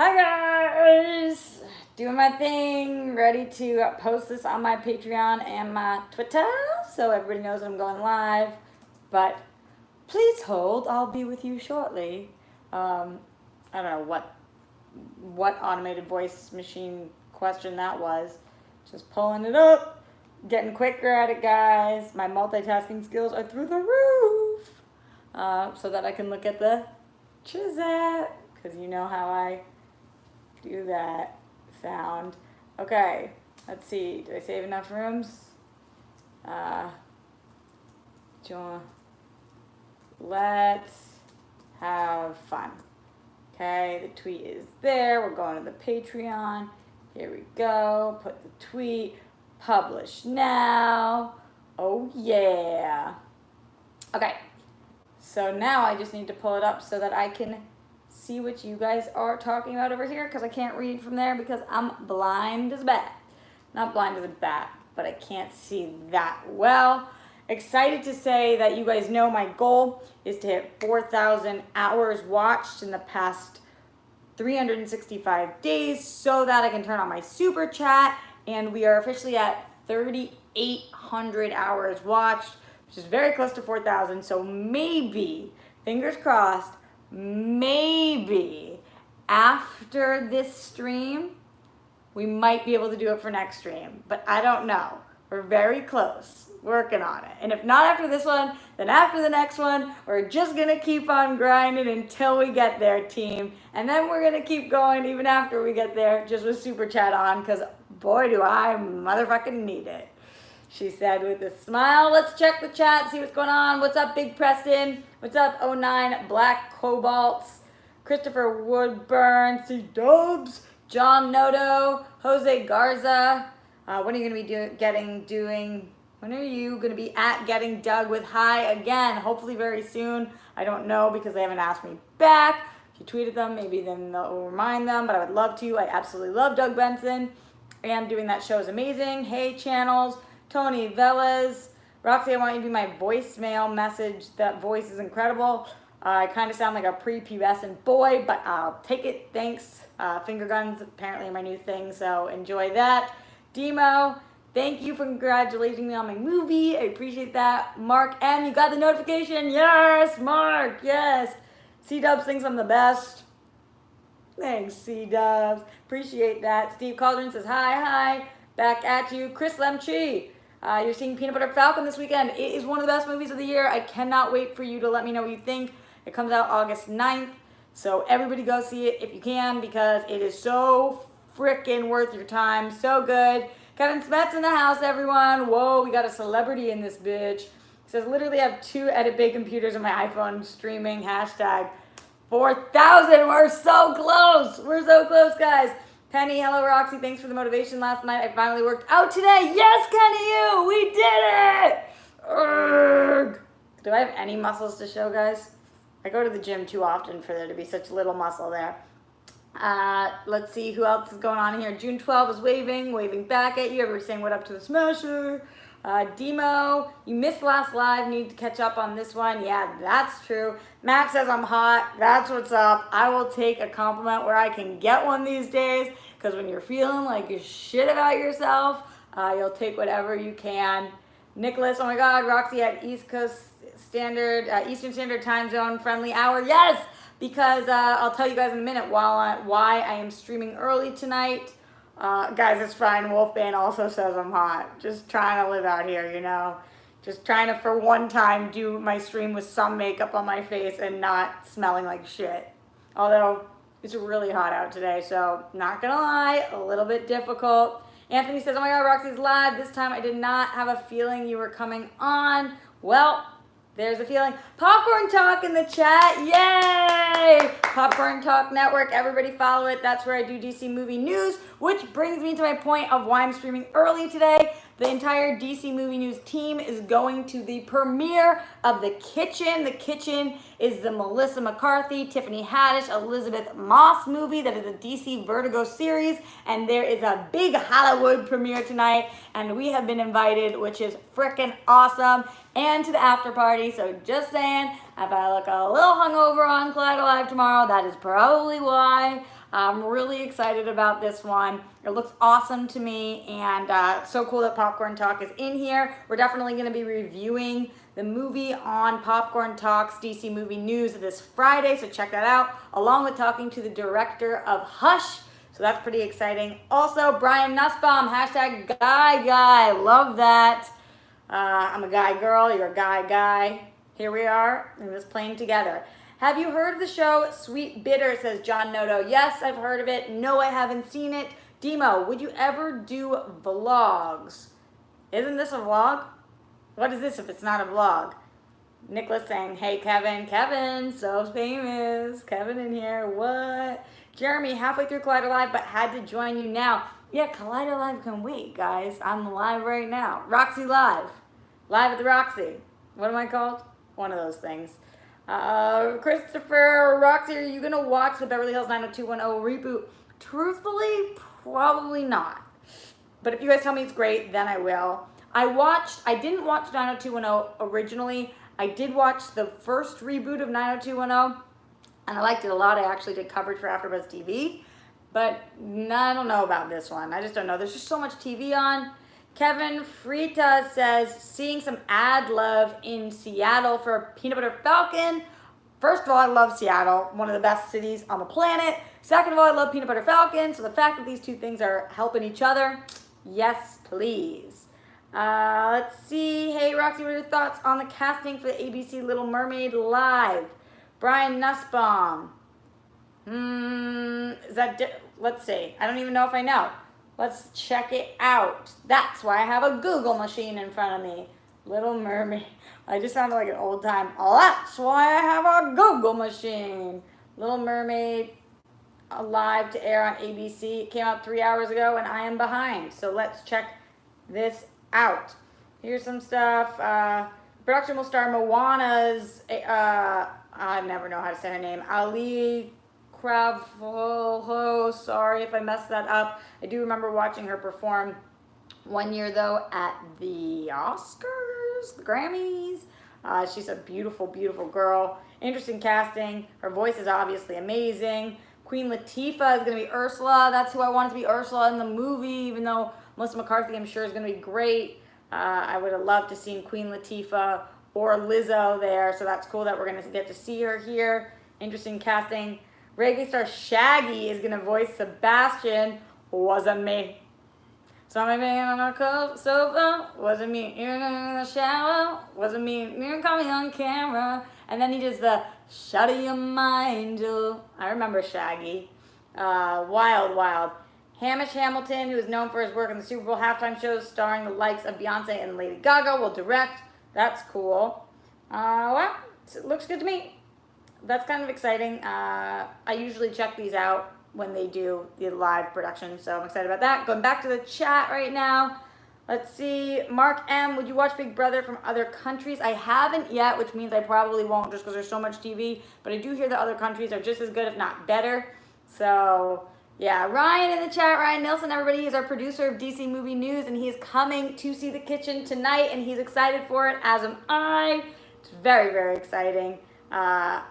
Hi guys! Doing my thing, ready to post this on my Patreon and my Twitter so everybody knows I'm going live. But please hold, I'll be with you shortly. I don't know what automated voice machine question that was. Just pulling it up, getting quicker at it, guys. My multitasking skills are through the roof. So that I can look at the chat, because you know how I do that sound. Okay, let's see. Did I save enough rooms? Let's have fun. Okay, the tweet is there. We're going to the Patreon. Here we go. Put the tweet. Publish now. Oh yeah. Okay, so now I just need to pull it up so that I can see what you guys are talking about over here, because I can't read from there because I'm blind as a bat. Not blind as a bat, but I can't see that well. Excited to say that you guys know my goal is to hit 4,000 hours watched in the past 365 days so that I can turn on my super chat, and we are officially at 3,800 hours watched, which is very close to 4,000. So maybe, fingers crossed, maybe after this stream, we might be able to do it for next stream, but I don't know. We're very close, working on it. And if not after this one, then after the next one, we're just gonna keep on grinding until we get there, team. And then we're gonna keep going even after we get there, just with Super Chat on, because boy, do I motherfucking need it. She said with a smile. Let's check the chat, see what's going on. What's up, Big Preston? What's up, 09 Black Cobalts? Christopher Woodburn, C Dubs, John Noto, Jose Garza. When are you going to be when are you going to be at Getting Dug with Hi again? Hopefully very soon. I don't know because they haven't asked me back. If you tweeted them, maybe then they'll remind them, but I would love to. I absolutely love Doug Benson, and doing that show is amazing. Hey, channels. Tony Velez. Roxy, I want you to be my voicemail message. That voice is incredible. I kind of sound like a prepubescent boy, but I'll take it. Thanks. Finger guns apparently are my new thing, so enjoy that. Demo, thank you for congratulating me on my movie. I appreciate that. Mark M, you got the notification. Yes, Mark, yes. C-Dubs thinks I'm the best. Thanks, C-Dubs. Appreciate that. Steve Cauldron says, hi. Back at you. Chris Lemchi, you're seeing Peanut Butter Falcon this weekend. It is one of the best movies of the year. I cannot wait for you to let me know what you think. It comes out August 9th. So everybody go see it if you can, because it is so freaking worth your time. So good. Kevin Smith's in the house, everyone. Whoa, we got a celebrity in this bitch. It says, literally have 2 Edit Bay computers on my iPhone streaming. Hashtag 4,000. We're so close. We're so close, guys. Penny, hello, Roxy. Thanks for the motivation last night. I finally worked out today. Yes, Kenny, we did it. Urgh. Do I have any muscles to show, guys? I go to the gym too often for there to be such little muscle there. Let's see who else is going on here. June 12 is waving back at you. Everybody's saying what up to the Smasher. Demo, you missed last live. Need to catch up on this one. Yeah, that's true. Matt says I'm hot. That's what's up. I will take a compliment where I can get one these days, because when you're feeling like you shit about yourself, you'll take whatever you can. Nicholas, oh my God, Roxy at Eastern Standard Time Zone friendly hour. Yes, because I'll tell you guys in a minute why I am streaming early tonight. Guys, it's fine. Wolfbane also says I'm hot. Just trying to live out here, you know. Just trying to, for one time, do my stream with some makeup on my face and not smelling like shit. Although, it's really hot out today, so not gonna lie, a little bit difficult. Anthony says, oh my God, Roxy's live. This time I did not have a feeling you were coming on. Well, there's a feeling. Popcorn Talk in the chat. Yay! Popcorn Talk Network. Everybody follow it. That's where I do DC movie news, which brings me to my point of why I'm streaming early today. The entire DC Movie News team is going to the premiere of The Kitchen. The Kitchen is the Melissa McCarthy, Tiffany Haddish, Elizabeth Moss movie that is a DC Vertigo series. And there is a big Hollywood premiere tonight. And we have been invited, which is freaking awesome. And to the after party. So just saying, if I look a little hungover on Collide Live tomorrow, that is probably why. I'm really excited about this one. It looks awesome to me, and so cool that Popcorn Talk is in here. We're definitely going to be reviewing the movie on Popcorn Talk's DC Movie News this Friday, so check that out, along with talking to the director of Hush. So that's pretty exciting. Also, Brian Nussbaum, hashtag guy. Love that. I'm a guy girl, you're a guy. Here we are, and this playing together. Have you heard of the show Sweet Bitter, says John Noto. Yes, I've heard of it. No, I haven't seen it. Demo, would you ever do vlogs? Isn't this a vlog? What is this if it's not a vlog? Nicholas saying, hey, Kevin, so famous. Kevin in here, what? Jeremy, halfway through Collider Live, but had to join you now. Yeah, Collider Live can wait, guys. I'm live right now. Roxy Live. Live at the Roxy. What am I called? One of those things. Christopher, Roxy, are you going to watch the Beverly Hills 90210 reboot? Truthfully, probably not. But if you guys tell me it's great, then I will. I didn't watch 90210 originally. I did watch the first reboot of 90210, and I liked it a lot. I actually did coverage for AfterBuzz TV, but I don't know about this one. I just don't know. There's just so much TV on. Kevin Frita says, seeing some ad love in Seattle for Peanut Butter Falcon. First of all, I love Seattle, one of the best cities on the planet. Second of all, I love Peanut Butter Falcon, so the fact that these two things are helping each other, yes, please. Let's see. Hey, Roxy, what are your thoughts on the casting for the ABC Little Mermaid Live? Brian Nussbaum. Let's see. I don't even know if I know. Let's check it out. That's why I have a Google machine in front of me. Little Mermaid. I just sounded like an old time. That's why I have a Google machine. Little Mermaid live to air on ABC. It came out 3 hours ago and I am behind. So let's check this out. Here's some stuff. Production will star Moana's, I never know how to say her name, Ali Cravolo. Sorry if I messed that up. I do remember watching her perform one year though at the Oscars, the Grammys. She's a beautiful, beautiful girl. Interesting casting. Her voice is obviously amazing. Queen Latifah is going to be Ursula. That's who I wanted to be Ursula in the movie, even though Melissa McCarthy, I'm sure, is going to be great. I would have loved to see Queen Latifah or Lizzo there, so that's cool that we're going to get to see her here. Interesting casting. Reggae star Shaggy is going to voice Sebastian. Wasn't me. So I'm on a sofa. Wasn't me. You're in the shower. Wasn't me. You call me on camera. And then he does the shut of your mind. I remember Shaggy. Wild. Hamish Hamilton, who is known for his work in the Super Bowl halftime shows starring the likes of Beyonce and Lady Gaga, will direct. That's cool. Well, it looks good to me. That's kind of exciting. I usually check these out when they do the live production, so I'm excited about that. Going back to the chat right now. Let's see. Mark M, would you watch Big Brother from other countries? I haven't yet, which means I probably won't just because there's so much TV, but I do hear that other countries are just as good, if not better. So yeah, Ryan in the chat, Ryan Nilsson, everybody, he's our producer of DC Movie News, and he is coming to see The Kitchen tonight, and he's excited for it, as am I. It's very, very exciting. I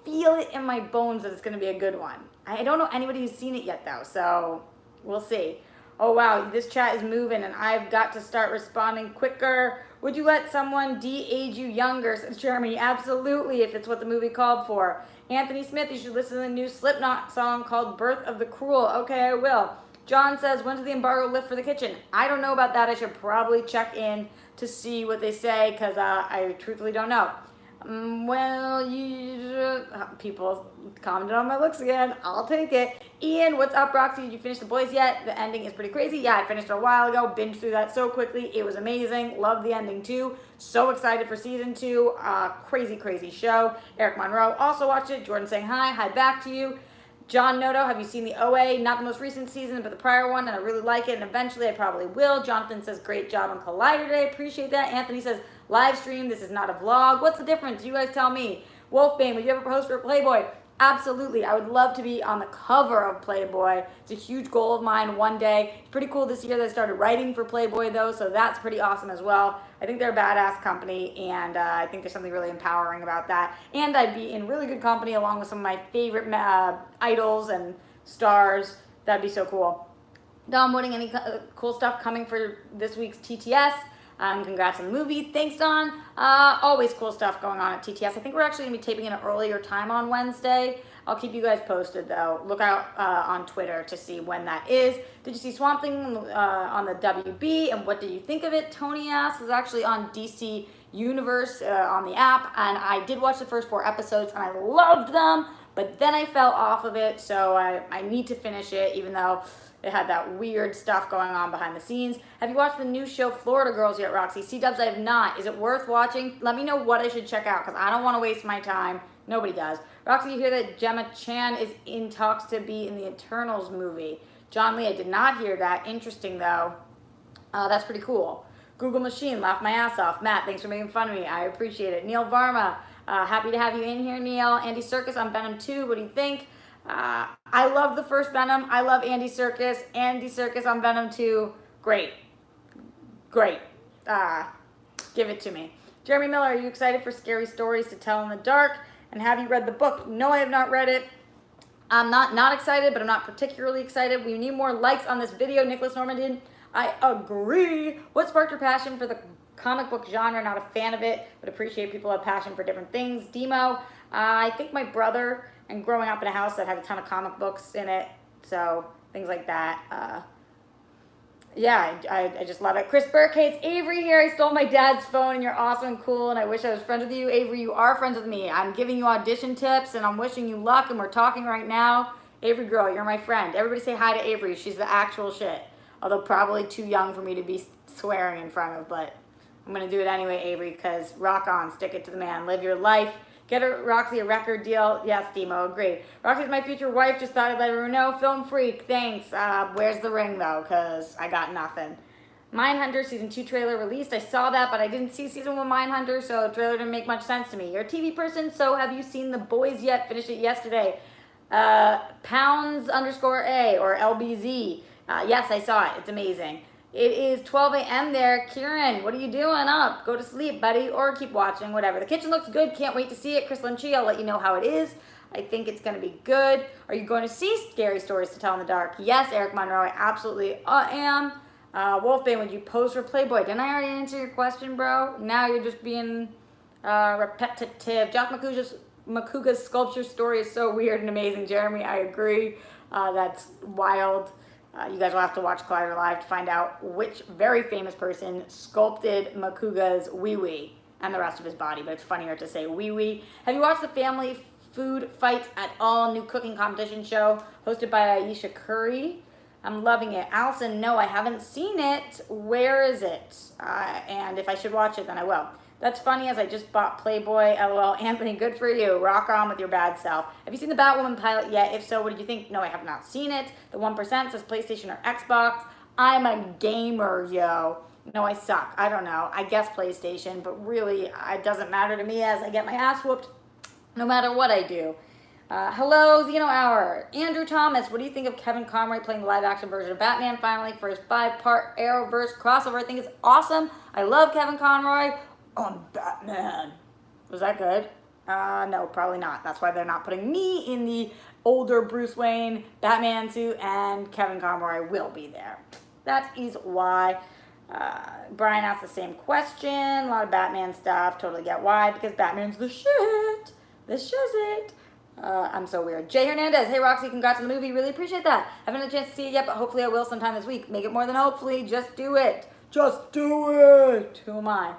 feel it in my bones that it's going to be a good one. I don't know anybody who's seen it yet, though, so we'll see. Oh, wow, this chat is moving, and I've got to start responding quicker. Would you let someone de-age you younger, says Jeremy? Absolutely, if it's what the movie called for. Anthony Smith, you should listen to the new Slipknot song called Birth of the Cruel. Okay, I will. John says, when does the embargo lift for The Kitchen? I don't know about that. I should probably check in to see what they say, because I truthfully don't know. People commented on my looks again. I'll take it. Ian, what's up, Roxy? Did you finish The Boys yet? The ending is pretty crazy. Yeah, I finished it a while ago. Binged through that so quickly. It was amazing. Love the ending too. So excited for season 2. Crazy show. Eric Monroe also watched it. Jordan saying hi. Hi back to you. John Noto, have you seen the OA? Not the most recent season, but the prior one, and I really like it, and eventually I probably will. Jonathan says, great job on Collider today. Appreciate that. Anthony says, live stream, this is not a vlog. What's the difference? You guys tell me. Wolfbane, would you ever post for Playboy? Absolutely. I would love to be on the cover of Playboy. It's a huge goal of mine one day. It's pretty cool this year that I started writing for Playboy, though, so that's pretty awesome as well. I think they're a badass company, and I think there's something really empowering about that. And I'd be in really good company along with some of my favorite idols and stars. That'd be so cool. Don Wooding, any cool stuff coming for this week's TTS? Congrats on the movie. Thanks, Don. Always cool stuff going on at TTS. I think we're actually going to be taping in an earlier time on Wednesday. I'll keep you guys posted, though. Look out on Twitter to see when that is. Did you see Swamp Thing on the WB, and what did you think of it? Tony asked. It was actually on DC Universe on the app, and I did watch the first 4 episodes, and I loved them, but then I fell off of it, so I need to finish it, even though it had that weird stuff going on behind the scenes. Have you watched the new show Florida Girls yet, Roxy? C-dubs, I have not. Is it worth watching? Let me know what I should check out, because I don't want to waste my time. Nobody does. Roxy, you hear that Gemma Chan is in talks to be in the Eternals movie. John Lee, I did not hear that. Interesting, though. That's pretty cool. Google Machine, laugh my ass off. Matt, thanks for making fun of me. I appreciate it. Neil Varma, happy to have you in here, Neil. Andy Serkis on Venom 2, what do you think? I love the first Venom. I love Andy Serkis. Andy Serkis on Venom 2. Great. Great. Give it to me. Jeremy Miller, are you excited for Scary Stories to Tell in the Dark? And have you read the book? No, I have not read it. I'm not excited, but I'm not particularly excited. We need more likes on this video. Nicholas Normandin, I agree. What sparked your passion for the comic book genre? Not a fan of it, but appreciate people have passion for different things. Demo, I think my brother, and growing up in a house that had a ton of comic books in it, so things like that. Yeah, I just love it. Chris Burke, hey, it's Avery here. I stole my dad's phone, and you're awesome and cool, and I wish I was friends with you. Avery, you are friends with me. I'm giving you audition tips, and I'm wishing you luck, and we're talking right now. Avery girl, you're my friend. Everybody say hi to Avery. She's the actual shit. Although probably too young for me to be swearing in front of, but I'm going to do it anyway, Avery, because rock on, stick it to the man. Live your life. Get Roxy a record deal. Yes, Demo, agreed. Roxy's my future wife. Just thought I'd let everyone know. Film freak, thanks. Where's the ring, though? Because I got nothing. Mindhunter Season 2 trailer released. I saw that, but I didn't see Season 1 Mindhunter, so the trailer didn't make much sense to me. You're a TV person, so have you seen The Boys yet? Finished it yesterday. Pounds_A or LBZ. Yes, I saw it. It's amazing. It is 12 a.m. there. Kieran, what are you doing up? Go to sleep, buddy, or keep watching, whatever. The kitchen looks good. Can't wait to see it. Chris Lynchie, I'll let you know how it is. I think it's going to be good. Are you going to see Scary Stories to Tell in the Dark? Yes, Eric Monroe, I absolutely am. Wolfbane, would you pose for Playboy? Didn't I already answer your question, bro? Now you're just being repetitive. Josh Makuga's sculpture story is so weird and amazing. Jeremy, I agree. That's wild. You guys will have to watch Collider Live to find out which very famous person sculpted Makuga's wee-wee and the rest of his body, but it's funnier to say wee-wee. Have you watched the Family Food Fight at All new cooking competition show hosted by Aisha Curry? I'm loving it. Allison, no, I haven't seen it. Where is it? And if I should watch it, then I will. That's funny as I just bought Playboy. LOL. Anthony, good for you. Rock on with your bad self. Have you seen the Batwoman pilot yet? If so, what did you think? No, I have not seen it. The 1% says PlayStation or Xbox. I'm a gamer, yo. No, I suck. I don't know. I guess PlayStation, but really, it doesn't matter to me as I get my ass whooped no matter what I do. Hello, Xeno Hour. Andrew Thomas, what do you think of Kevin Conroy playing the live-action version of Batman finally for his 5-part Arrowverse crossover? I think it's awesome. I love Kevin Conroy on Batman. Was that good? No, probably not. That's why they're not putting me in the older Bruce Wayne Batman suit, and Kevin Conroy will be there. That is why. Brian asked the same question. A lot of Batman stuff. Totally get why. Because Batman's the shit. The shizit. I'm so weird. Jay Hernandez. Hey, Roxy, congrats on the movie. Really appreciate that. Haven't had a chance to see it yet, but hopefully I will sometime this week. Make it more than hopefully. Just do it. Just do it. Who am I?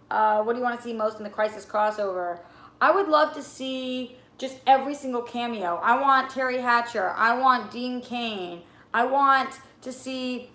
What do you want to see most in the Crisis crossover? I would love to see just every single cameo. I want Terry Hatcher. I want Dean Cain. I want to see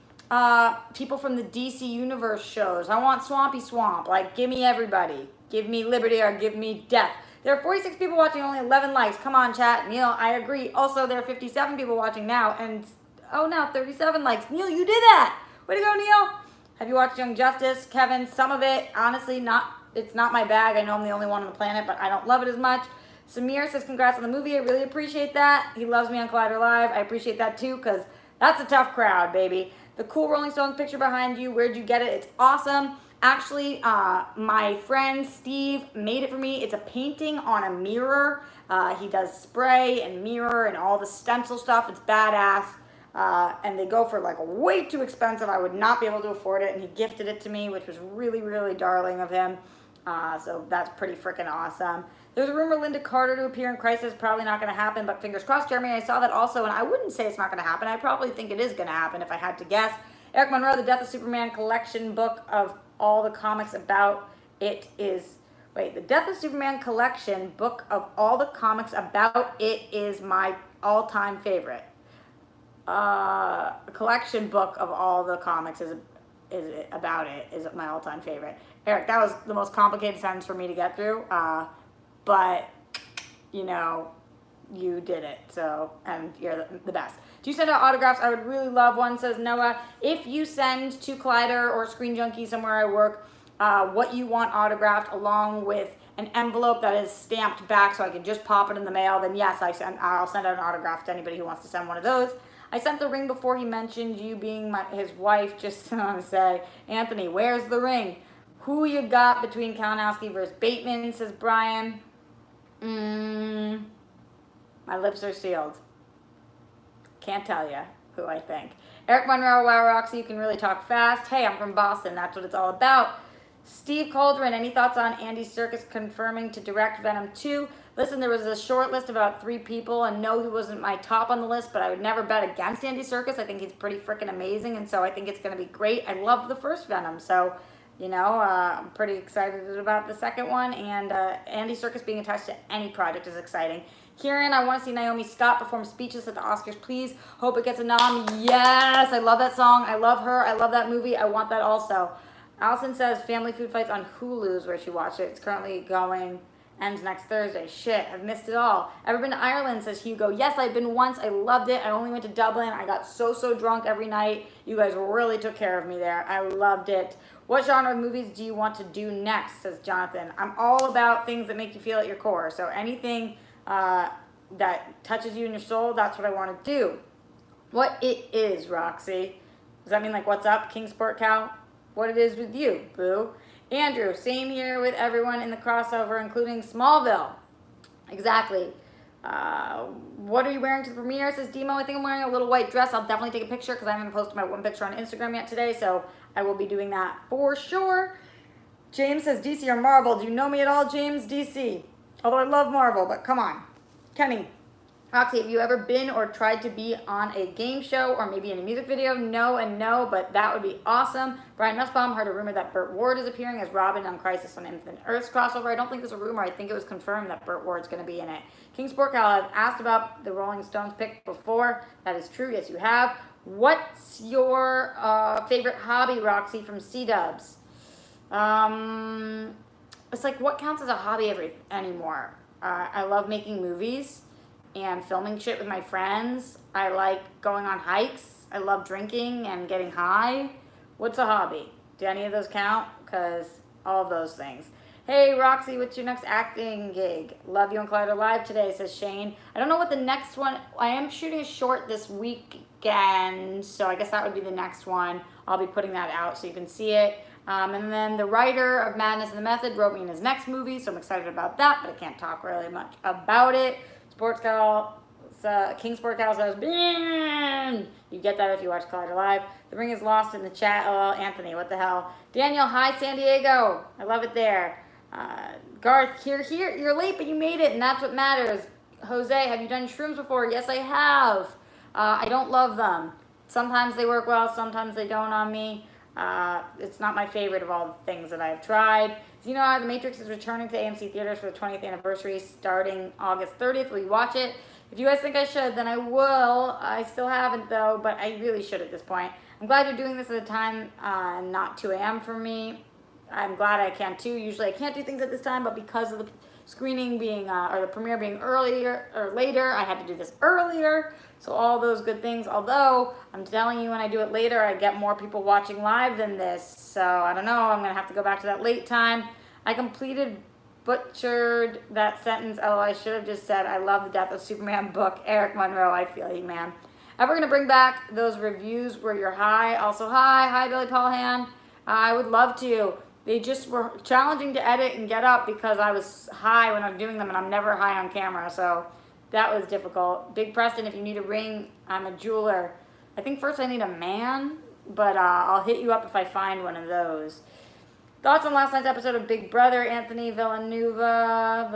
people from the DC Universe shows. I want Swampy Swamp. Like, give me everybody. Give me liberty or give me death. There are 46 people watching, only 11 likes. Come on, chat. Neil, I agree. Also, there are 57 people watching now, and oh, now 37 likes. Neil, you did that. Way to go, Neil. Have you watched Young Justice? Kevin, some of it, honestly, it's not my bag. I know I'm the only one on the planet, but I don't love it as much. Samir says, congrats on the movie. I really appreciate that. He loves me on Collider Live. I appreciate that too, because that's a tough crowd, baby. The cool Rolling Stones picture behind you. Where'd you get it? It's awesome. Actually, my friend Steve made it for me. It's a painting on a mirror. He does spray and mirror and all the stencil stuff. It's badass. And they go for like way too expensive. I would not be able to afford it. And he gifted it to me, which was really, really darling of him. So that's pretty freaking awesome. There's a rumor Linda Carter to appear in Crisis. Probably not going to happen, but fingers crossed. Jeremy, I saw that also, and I wouldn't say it's not going to happen. I probably think it is going to happen if I had to guess. Eric Monroe, the Death of Superman collection book of all the comics about it is... Wait, the Death of Superman collection book of all the comics about it is my all-time favorite. Collection book of all the comics is about it is my all-time favorite. Eric, that was the most complicated sentence for me to get through, but you know, you did it, so, and you're the best. Do you send out autographs? I would really love one, says Noah. If you send to Collider or Screen Junkie, somewhere I work, what you want autographed along with an envelope that is stamped back so I can just pop it in the mail, then yes, I'll send out an autograph to anybody who wants to send one of those. I sent the ring before he mentioned you being his wife, just to say, Anthony, where's the ring? Who you got between Kalinowski versus Bateman, says Brian. My lips are sealed. Can't tell you who I think. Eric Monroe, wow, Roxy, you can really talk fast. Hey, I'm from Boston. That's what it's all about. Steve Cauldron, any thoughts on Andy Serkis confirming to direct Venom 2? Listen, there was a short list of about 3 people, and no, he wasn't my top on the list, but I would never bet against Andy Serkis. I think he's pretty freaking amazing, and so I think it's going to be great. I love the first Venom, so, you know, I'm pretty excited about the second one, and Andy Serkis being attached to any project is exciting. Kieran, I want to see Naomi Scott perform Speechless at the Oscars, please. Hope it gets a nom. Yes, I love that song. I love her. I love that movie. I want that also. Allison says Family Food Fights on Hulu's where she watched it. It's currently going. Ends next Thursday. Shit, I've missed it all. Ever been to Ireland, says Hugo. Yes, I've been once. I loved it. I only went to Dublin. I got so drunk every night. You guys really took care of me there. I loved it. What genre of movies do you want to do next, says Jonathan. I'm all about things that make you feel at your core. So anything that touches you in your soul, that's what I want to do. What it is, Roxy. Does that mean like what's up, King Sport Cow? What it is with you, boo. Andrew, same here with everyone in the crossover, including Smallville. Exactly. What are you wearing to the premiere, says Demo. I think I'm wearing a little white dress. I'll definitely take a picture because I haven't posted my one picture on Instagram yet today, so I will be doing that for sure. James says DC or Marvel. Do you know me at all, James? DC. Although I love Marvel, but come on. Kenny. Roxy, have you ever been or tried to be on a game show or maybe in a music video? No and no, but that would be awesome. Brian Nussbaum heard a rumor that Burt Ward is appearing as Robin on Crisis on Infinite Earths crossover. I don't think it's a rumor. I think it was confirmed that Burt Ward's going to be in it. King Sport Cal, I've asked about the Rolling Stones pick before. That is true. Yes, you have. What's your favorite hobby, Roxy, from C-Dubs? It's like, what counts as a hobby anymore? I love making movies and filming shit with my friends. I like going on hikes. I love drinking and getting high. What's a hobby? Do any of those count? Because all of those things. Hey, Roxy, what's your next acting gig? Love you on Collider Live today, says Shane. I don't know what the next one... I am shooting a short this weekend, so I guess that would be the next one. I'll be putting that out so you can see it. And then the writer of Madness and the Method wrote me in his next movie, so I'm excited about that, but I can't talk really much about it. Sports Gal, King Sport Gal says, Bean! You get that if you watch Collider Live. The ring is lost in the chat. Oh, Anthony, what the hell? Daniel, hi, San Diego. I love it there. Garth, you're late, but you made it, and that's what matters. Jose, have you done shrooms before? Yes, I have. I don't love them. Sometimes they work well, sometimes they don't on me. It's not my favorite of all the things that I've tried. So you know, The Matrix is returning to AMC theaters for the 20th anniversary starting August 30th. Will you watch it? If you guys think I should, then I will. I still haven't, though, but I really should at this point. I'm glad you're doing this at a time not 2 a.m. for me. I'm glad I can, too. Usually I can't do things at this time, but because of the screening being, or the premiere being earlier or later, I had to do this earlier. So all those good things, although I'm telling you when I do it later, I get more people watching live than this. So I don't know, I'm going to have to go back to that late time. I completed butchered that sentence. Oh, I should have just said, I love the Death of Superman book. Eric Monroe, I feel you, man. Ever going to bring back those reviews where you're high? Also, hi, Billy Paulhan. I would love to. They just were challenging to edit and get up because I was high when I'm doing them, and I'm never high on camera, so that was difficult. Big Preston, if you need a ring, I'm a jeweler. I think first I need a man, but I'll hit you up if I find one of those. Thoughts on last night's episode of Big Brother, Anthony Villanueva.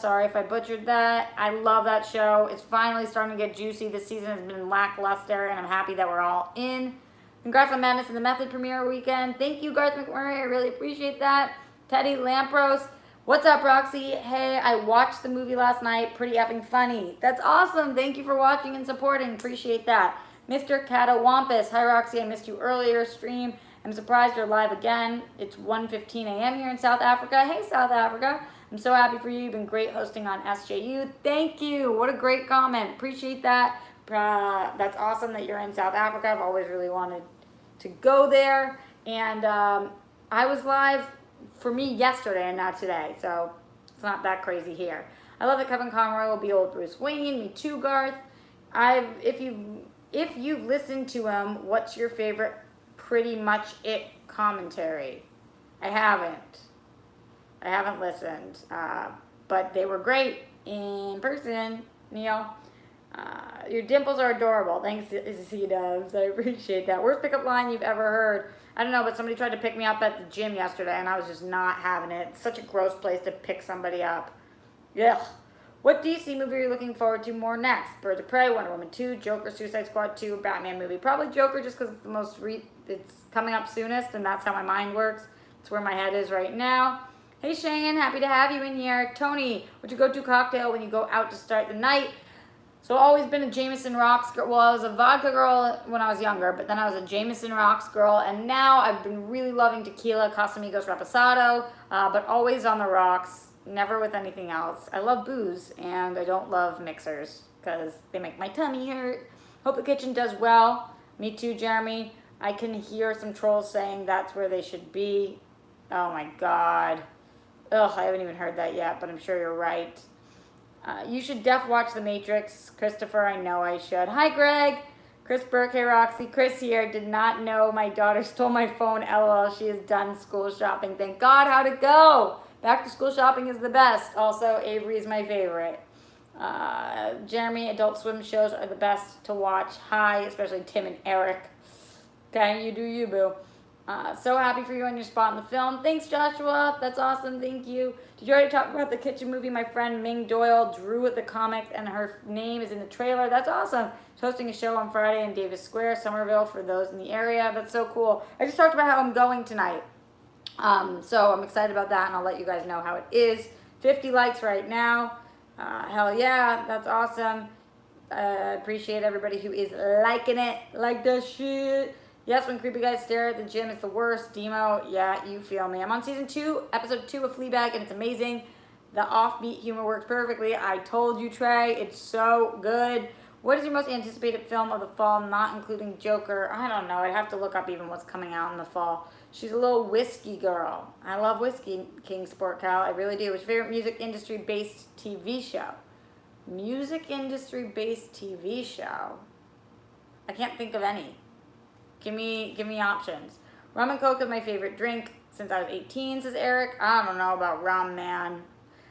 Sorry if I butchered that. I love that show. It's finally starting to get juicy. This season has been lackluster, and I'm happy that we're all in. Congrats on Madness and the Method premiere weekend. Thank you, Garth McMurray. I really appreciate that. Teddy Lampros. What's up, Roxy? Hey, I watched the movie last night. Pretty effing funny. That's awesome. Thank you for watching and supporting. Appreciate that. Mr. Catawampus. Hi, Roxy. I missed you earlier stream. I'm surprised you're live again. It's 1:15 a.m. here in South Africa. Hey, South Africa. I'm so happy for you. You've been great hosting on SJU. Thank you. What a great comment. Appreciate that. That's awesome that you're in South Africa. I've always really wanted to go there. And I was live for me yesterday and not today. So it's not that crazy here. I love that Kevin Conroy will be old Bruce Wayne. Me too, Garth. If you've listened to him, what's your favorite Pretty Much It commentary? I haven't listened, but they were great in person. Neil, your dimples are adorable. Thanks, C-Dubs. I appreciate that. Worst pickup line you've ever heard? I don't know, but somebody tried to pick me up at the gym yesterday, and I was just not having it. It's such a gross place to pick somebody up. Ugh. What DC movie are you looking forward to more next? Birds of Prey, Wonder Woman 2, Joker, Suicide Squad 2, Batman movie. Probably Joker just because it's the most it's coming up soonest, and that's how my mind works. It's where my head is right now. Hey Shane, happy to have you in here. Tony, what'd you go to cocktail when you go out to start the night? So always been a Jameson Rocks girl. Well, I was a vodka girl when I was younger, but then I was a Jameson Rocks girl, and now I've been really loving tequila, Casamigos Reposado, but always on the rocks. Never with anything else. I love booze, and I don't love mixers because they make my tummy hurt. Hope the kitchen does well. Me too, Jeremy. I can hear some trolls saying that's where they should be. Oh my God. Ugh, I haven't even heard that yet, but I'm sure you're right. You should watch The Matrix. Christopher, I know I should. Hi, Greg. Chris Burke, hey, Roxy. Chris here. Did not know my daughter stole my phone. LOL, she is done school shopping. Thank God. How'd it go? Back to school shopping is the best. Also, Avery is my favorite. Jeremy, Adult Swim shows are the best to watch. Hi, especially Tim and Eric. Okay, you do you, boo. So happy for you on your spot in the film. Thanks, Joshua. That's awesome. Thank you. Did you already talk about the kitchen movie? My friend Ming Doyle drew at the comics, and her name is in the trailer. That's awesome. She's hosting a show on Friday in Davis Square, Somerville, for those in the area. That's so cool. I just talked about how I'm going tonight. So I'm excited about that, and I'll let you guys know how it is. 50 likes right now. Hell yeah, that's awesome. Appreciate everybody who is liking it. Like that shit. Yes, when creepy guys stare at the gym, it's the worst. Demo, yeah, you feel me. I'm on season 2, episode 2 of Fleabag, and it's amazing. The offbeat humor works perfectly. I told you, Trey. It's so good. What is your most anticipated film of the fall, not including Joker? I don't know. I'd have to look up even what's coming out in the fall. She's a little whiskey girl. I love whiskey, King Sport Cow. I really do. What's your favorite music industry-based TV show? Music industry-based TV show? I can't think of any. Give me options. Rum and Coke is my favorite drink since I was 18, says Eric. I don't know about rum, man.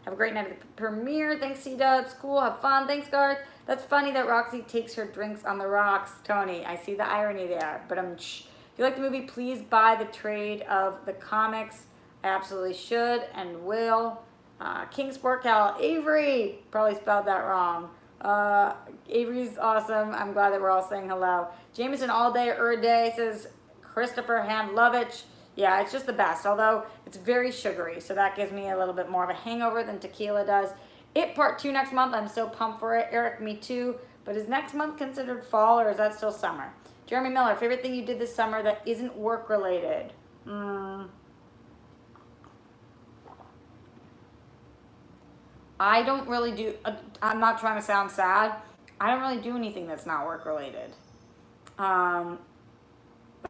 Have a great night at the premiere. Thanks, C-Dubs. Cool. Have fun. Thanks, Garth. That's funny that Roxy takes her drinks on the rocks, Tony. I see the irony there. But if you like the movie, please buy the trade of the comics. I absolutely should and will. King Sport Cal. Avery. Probably spelled that wrong. Avery's awesome. I'm glad that we're all saying hello. Jameson all day or a day, says Christopher Handlovich. Yeah, it's just the best, although it's very sugary, so that gives me a little bit more of a hangover than tequila does. It Part 2 next month. I'm so pumped for it. Eric, me too. But is next month considered fall, or is that still summer? Jeremy Miller, favorite thing you did this summer that isn't work-related? I don't really do, I'm not trying to sound sad. I don't really do anything that's not work-related.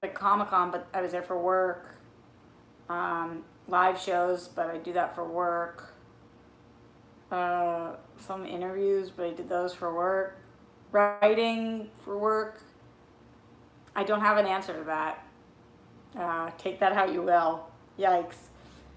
Like Comic-Con, but I was there for work. live shows, but I do that for work. Some interviews, but I did those for work. Writing for work. I don't have an answer to that. Take that how you will. Yikes.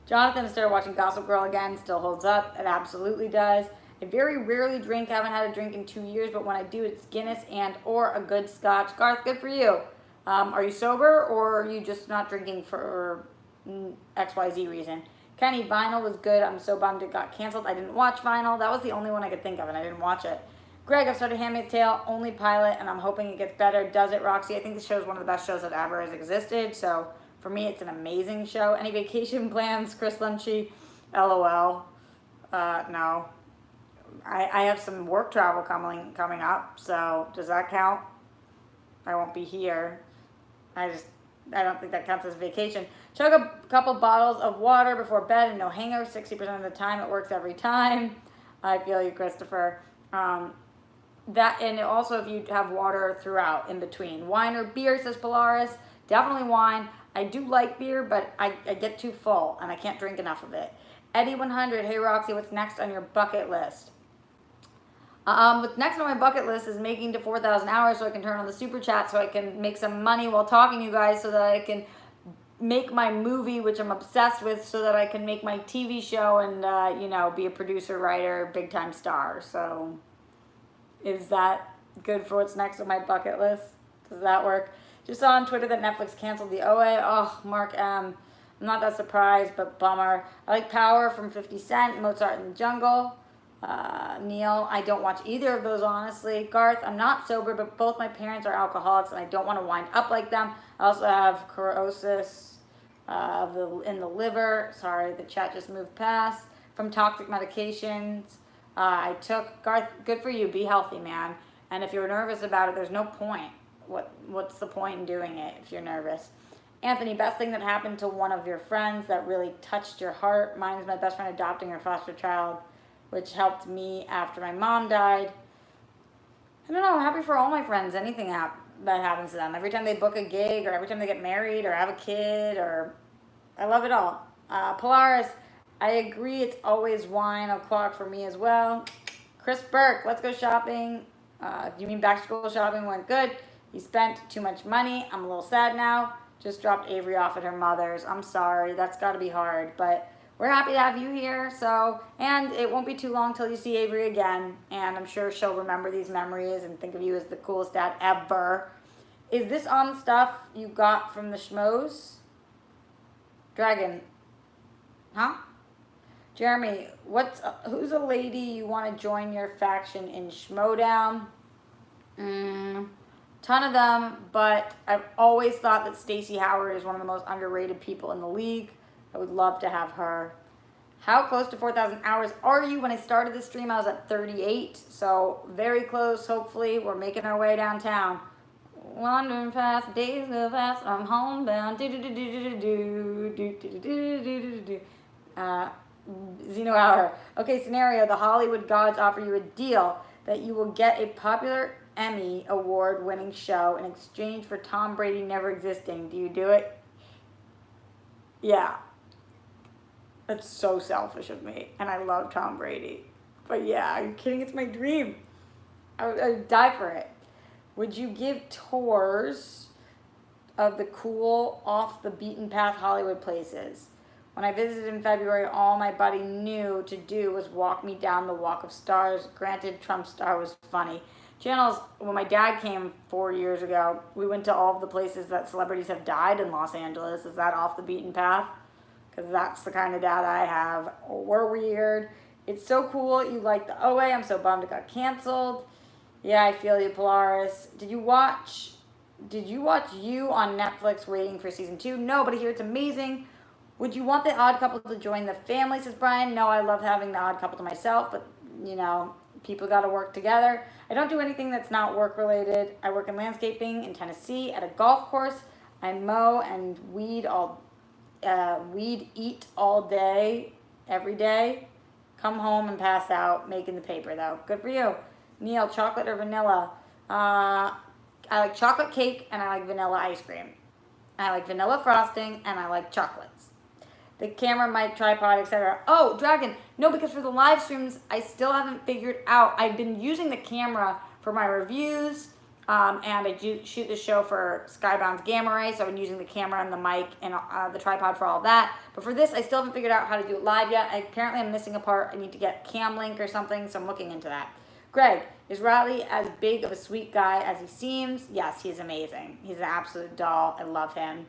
Jonathan started watching Gossip Girl again. Still holds up. It absolutely does. I very rarely drink. I haven't had a drink in 2 years, but when I do, it's Guinness and or a good Scotch. Garth, good for you. Are you sober or are you just not drinking for XYZ reason? Kenny, Vinyl was good. I'm so bummed it got canceled. I didn't watch Vinyl. That was the only one I could think of, and I didn't watch it. Greg, I've started Handmaid's Tale, only pilot, and I'm hoping it gets better. Does it, Roxy? I think the show is one of the best shows that ever has existed. So for me, it's an amazing show. Any vacation plans, Chris Lunchy? LOL. No. I have some work travel coming up. So does that count? I won't be here. I don't think that counts as vacation. Chug a couple bottles of water before bed and no hangover. 60% of the time, it works every time. I feel you, Christopher. That and also if you have water throughout in between. Wine or beer, says Polaris. Definitely wine. I do like beer, but I get too full and I can't drink enough of it. Eddie 100, hey Roxy, what's next on your bucket list? What's next on my bucket list is making to 4,000 hours so I can turn on the super chat so I can make some money while talking to you guys so that I can make my movie, which I'm obsessed with, so that I can make my TV show and, be a producer, writer, big time star. So is that good for what's next on my bucket list? Does that work? Just saw on Twitter that Netflix canceled the OA. Oh, Mark M. I'm not that surprised, but bummer. I like Power from 50 Cent, Mozart in the Jungle. Neil, I don't watch either of those, honestly. Garth, I'm not sober, but both my parents are alcoholics, and I don't want to wind up like them. I also have cirrhosis in the liver. Sorry, the chat just moved past. From toxic medications I took. Garth, good for you. Be healthy, man. And if you're nervous about it, there's no point. What's the point in doing it if you're nervous? Anthony, best thing that happened to one of your friends that really touched your heart? Mine is my best friend adopting her foster child, which helped me after my mom died. I don't know, I'm happy for all my friends, anything that happens to them. Every time they book a gig or every time they get married or have a kid, or I love it all. Polaris, I agree, it's always wine o'clock for me as well. Chris Burke, let's go shopping. Do you mean back to school shopping went good? He spent too much money. I'm a little sad now. Just dropped Avery off at her mother's. I'm sorry, that's gotta be hard, but we're happy to have you here. So, and it won't be too long till you see Avery again, and I'm sure she'll remember these memories and think of you as the coolest dad ever. Is this on stuff you got from the Schmoes? Dragon, huh? Jeremy, who's a lady you want to join your faction in Schmoedown? Ton of them, but I've always thought that Stacey Howard is one of the most underrated people in the league. I would love to have her. How close to 4,000 hours are you? When I started this stream, I was at 38, so very close. Hopefully, we're making our way downtown. Wandering past, days go fast, I'm homebound. Zeno Hour. Okay, scenario. The Hollywood gods offer you a deal that you will get a popular Emmy award-winning show in exchange for Tom Brady never existing. Do you do it? Yeah. That's so selfish of me, and I love Tom Brady. But yeah, are you kidding? It's my dream. I would die for it. Would you give tours of the cool, off-the-beaten-path Hollywood places? When I visited in February, all my buddy knew to do was walk me down the Walk of Stars. Granted, Trump star was funny. Channels, when my dad came 4 years ago, we went to all of the places that celebrities have died in Los Angeles. Is that off the beaten path? Because that's the kind of dad I have. We're weird. It's so cool. You like the OA. I'm so bummed it got canceled. Yeah, I feel you, Polaris. Did you watch You on Netflix waiting for season 2? No, but I hear it's amazing. Would you want the odd couple to join the family, says Brian? No, I love having the odd couple to myself, but, people got to work together. I don't do anything that's not work-related. I work in landscaping in Tennessee at a golf course. I mow and weed eat all day, every day. Come home and pass out making the paper, though. Good for you. Neil, chocolate or vanilla? I like chocolate cake and I like vanilla ice cream. I like vanilla frosting and I like chocolates. The camera, mic, tripod, etc. Oh, Dragon. No, because for the live streams, I still haven't figured out. I've been using the camera for my reviews, and I shoot the show for Skybound's Gamma Ray, so I've been using the camera and the mic and the tripod for all that. But for this, I still haven't figured out how to do it live yet. Apparently, I'm missing a part. I need to get Cam Link or something, so I'm looking into that. Greg, is Riley as big of a sweet guy as he seems? Yes, he's amazing. He's an absolute doll. I love him.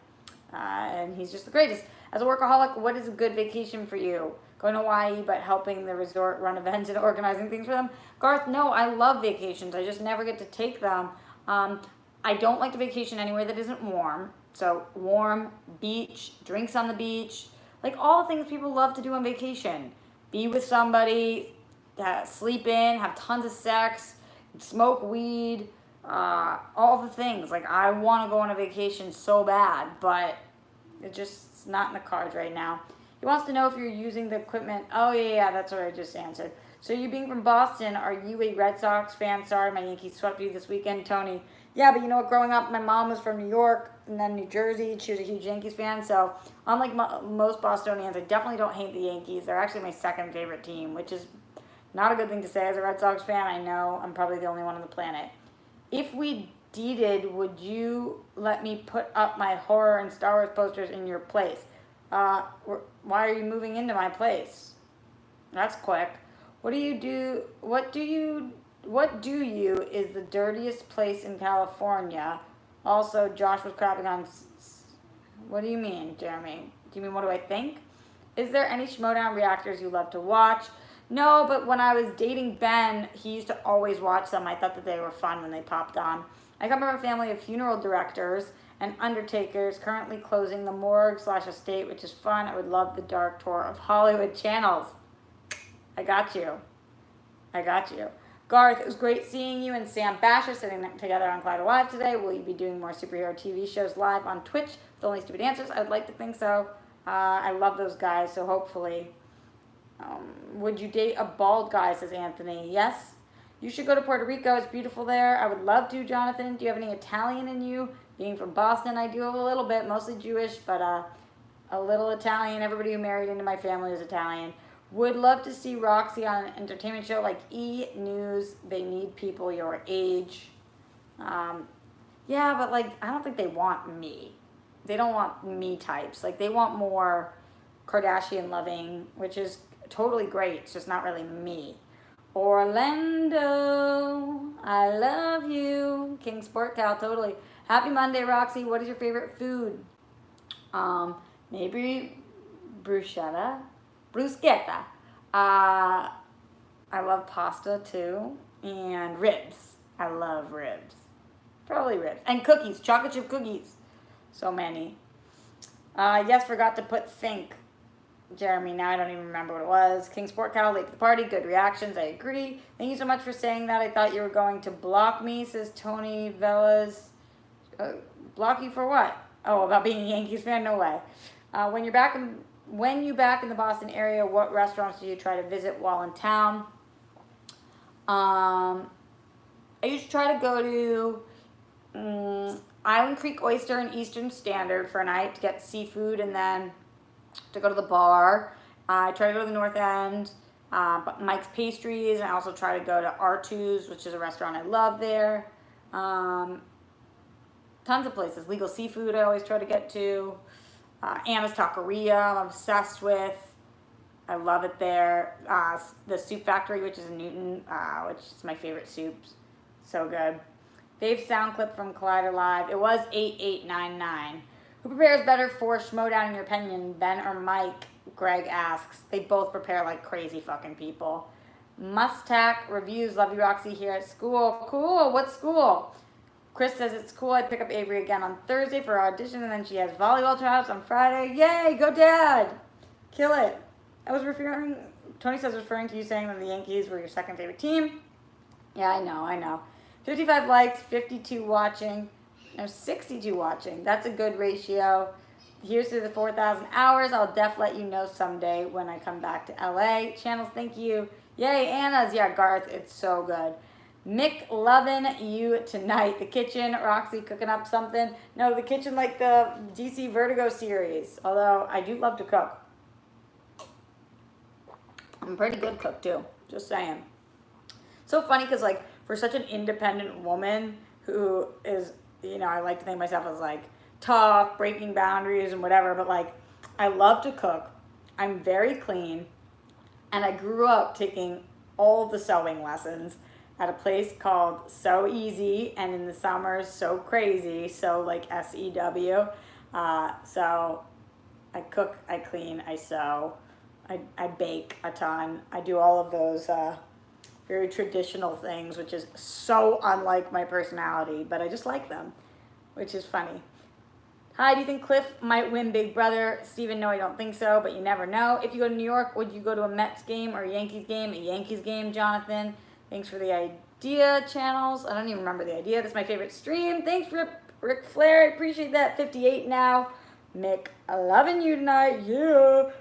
And he's just the greatest. As a workaholic, what is a good vacation for you? Going to Hawaii, but helping the resort run events and organizing things for them? Garth, no, I love vacations. I just never get to take them. I don't like to vacation anywhere that isn't warm. So warm, beach, drinks on the beach, like all the things people love to do on vacation. Be with somebody, sleep in, have tons of sex, smoke weed, all the things. Like, I want to go on a vacation so bad, but it's just not in the cards right now. He wants to know if you're using the equipment. Oh, yeah, that's what I just answered. So you being from Boston, are you a Red Sox fan? Sorry, my Yankees swept you this weekend, Tony. Yeah, but you know what? Growing up, my mom was from New York and then New Jersey. She was a huge Yankees fan. So unlike most Bostonians, I definitely don't hate the Yankees. They're actually my second favorite team, which is not a good thing to say as a Red Sox fan. I know I'm probably the only one on the planet. If we dated, would you let me put up my horror and Star Wars posters in your place? Why are you moving into my place? That's quick. What do you do? What do you is the dirtiest place in California? Also, Josh was crapping on. What do you mean, Jeremy? Do you mean what do I think? Is there any Schmodown reactors you love to watch? No, but when I was dating Ben, he used to always watch them. I thought that they were fun when they popped on. I come from a family of funeral directors and undertakers, currently closing the morgue/estate, which is fun. I would love the dark tour of Hollywood channels. I got you. Garth, it was great seeing you and Sam Basher sitting together on Clyde Live today. Will you be doing more superhero TV shows live on Twitch with Only Stupid Answers? I'd like to think so. I love those guys, so hopefully. Would you date a bald guy, says Anthony? Yes. You should go to Puerto Rico. It's beautiful there. I would love to, Jonathan. Do you have any Italian in you? Being from Boston, I do have a little bit, mostly Jewish, but a little Italian. Everybody who married into my family is Italian. Would love to see Roxy on an entertainment show like E! News. They need people your age. Yeah, but like, I don't think they want me. They don't want me types. Like, they want more Kardashian loving, which is totally great. It's just not really me. Orlando, I love you. King Sport Cal, totally. Happy Monday, Roxy. What is your favorite food? Maybe bruschetta. I love pasta too. And ribs. I love ribs. Probably ribs. And cookies. Chocolate chip cookies. So many. Yes, forgot to put think. Jeremy, now I don't even remember what it was. King Sport Cattle, late to the party. Good reactions. I agree. Thank you so much for saying that. I thought you were going to block me, says Tony Vellas. Block you for what? Oh, about being a Yankees fan? No way. When you back in the Boston area, what restaurants do you try to visit while in town? I used to try to go to Island Creek Oyster and Eastern Standard for a night to get seafood and then to go to the bar. I try to go to the North End, Mike's Pastries, and I also try to go to R2's, which is a restaurant I love there. Tons of places. Legal Seafood I always try to get to. Anna's Taqueria I'm obsessed with. I love it there. The Soup Factory, which is in Newton, which is my favorite soups. So good. Fave sound clip from Collider Live. It was 8899. Who prepares better for Schmodown in your opinion, Ben or Mike? Greg asks. They both prepare like crazy fucking people. Mustack reviews. Love you, Roxy, here at school. Cool. What school? Chris says it's cool. I pick up Avery again on Thursday for her audition, and then she has volleyball tryouts on Friday. Yay! Go, Dad! Kill it. Tony says referring to you saying that the Yankees were your second favorite team. Yeah, I know. 55 likes, 52 watching. No, 62 watching. That's a good ratio. Here's to the 4,000 hours. I'll let you know someday when I come back to LA. Channels, thank you. Yay, Anna's. Yeah, Garth, it's so good. Mick loving you tonight. The kitchen, Roxy cooking up something. No, the kitchen like the DC Vertigo series. Although I do love to cook. I'm a pretty good cook too, just saying. So funny because like for such an independent woman who is, I like to think of myself as like tough, breaking boundaries and whatever, but like I love to cook. I'm very clean, and I grew up taking all of the sewing lessons at a place called Sew Easy, and in the summers So Crazy, so like SEW. So I cook, I clean, I sew, I bake a ton. I do all of those very traditional things, which is so unlike my personality, but I just like them, which is funny. Hi, do you think Cliff might win Big Brother? Steven, no, I don't think so, but you never know. If you go to New York, would you go to a Mets game or a Yankees game? A Yankees game, Jonathan. Thanks for the idea, channels. I don't even remember the idea. This is my favorite stream. Thanks, Rick Flair. I appreciate that. 58 now. Mick, loving you tonight. Yeah.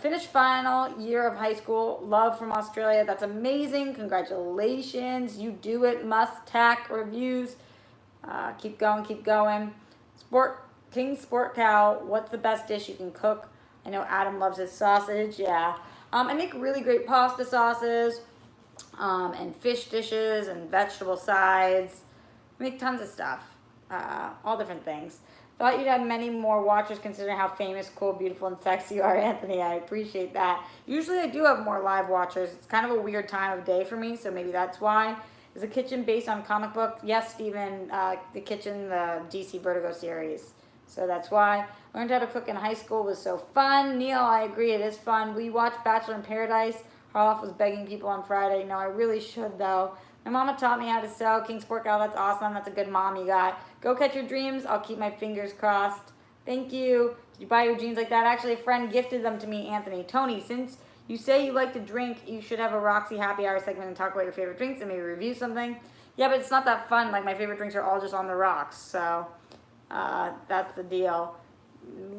Finished final year of high school. Love from Australia. That's amazing. Congratulations. You do it. Must tack reviews. Keep going, keep going. King Sport Cow, what's the best dish you can cook? I know Adam loves his sausage. Yeah. I make really great pasta sauces, and fish dishes and vegetable sides. I make tons of stuff. All different things. Thought you'd have many more watchers considering how famous, cool, beautiful, and sexy you are, Anthony. I appreciate that. Usually I do have more live watchers. It's kind of a weird time of day for me, so maybe that's why. Is the kitchen based on comic book? Yes, Steven, the kitchen, the DC Vertigo series. So that's why. Learned how to cook in high school was so fun. Neil, I agree, it is fun. We watched Bachelor in Paradise. Harloff was begging people on Friday. No, I really should, though. My mama taught me how to sew. King Sport Gal, that's awesome. That's a good mom you got. Go catch your dreams. I'll keep my fingers crossed. Thank you. Did you buy your jeans like that? Actually, a friend gifted them to me, Anthony. Tony, since you say you like to drink, you should have a Roxy happy hour segment and talk about your favorite drinks and maybe review something. Yeah, but it's not that fun. Like, my favorite drinks are all just on the rocks. So, that's the deal.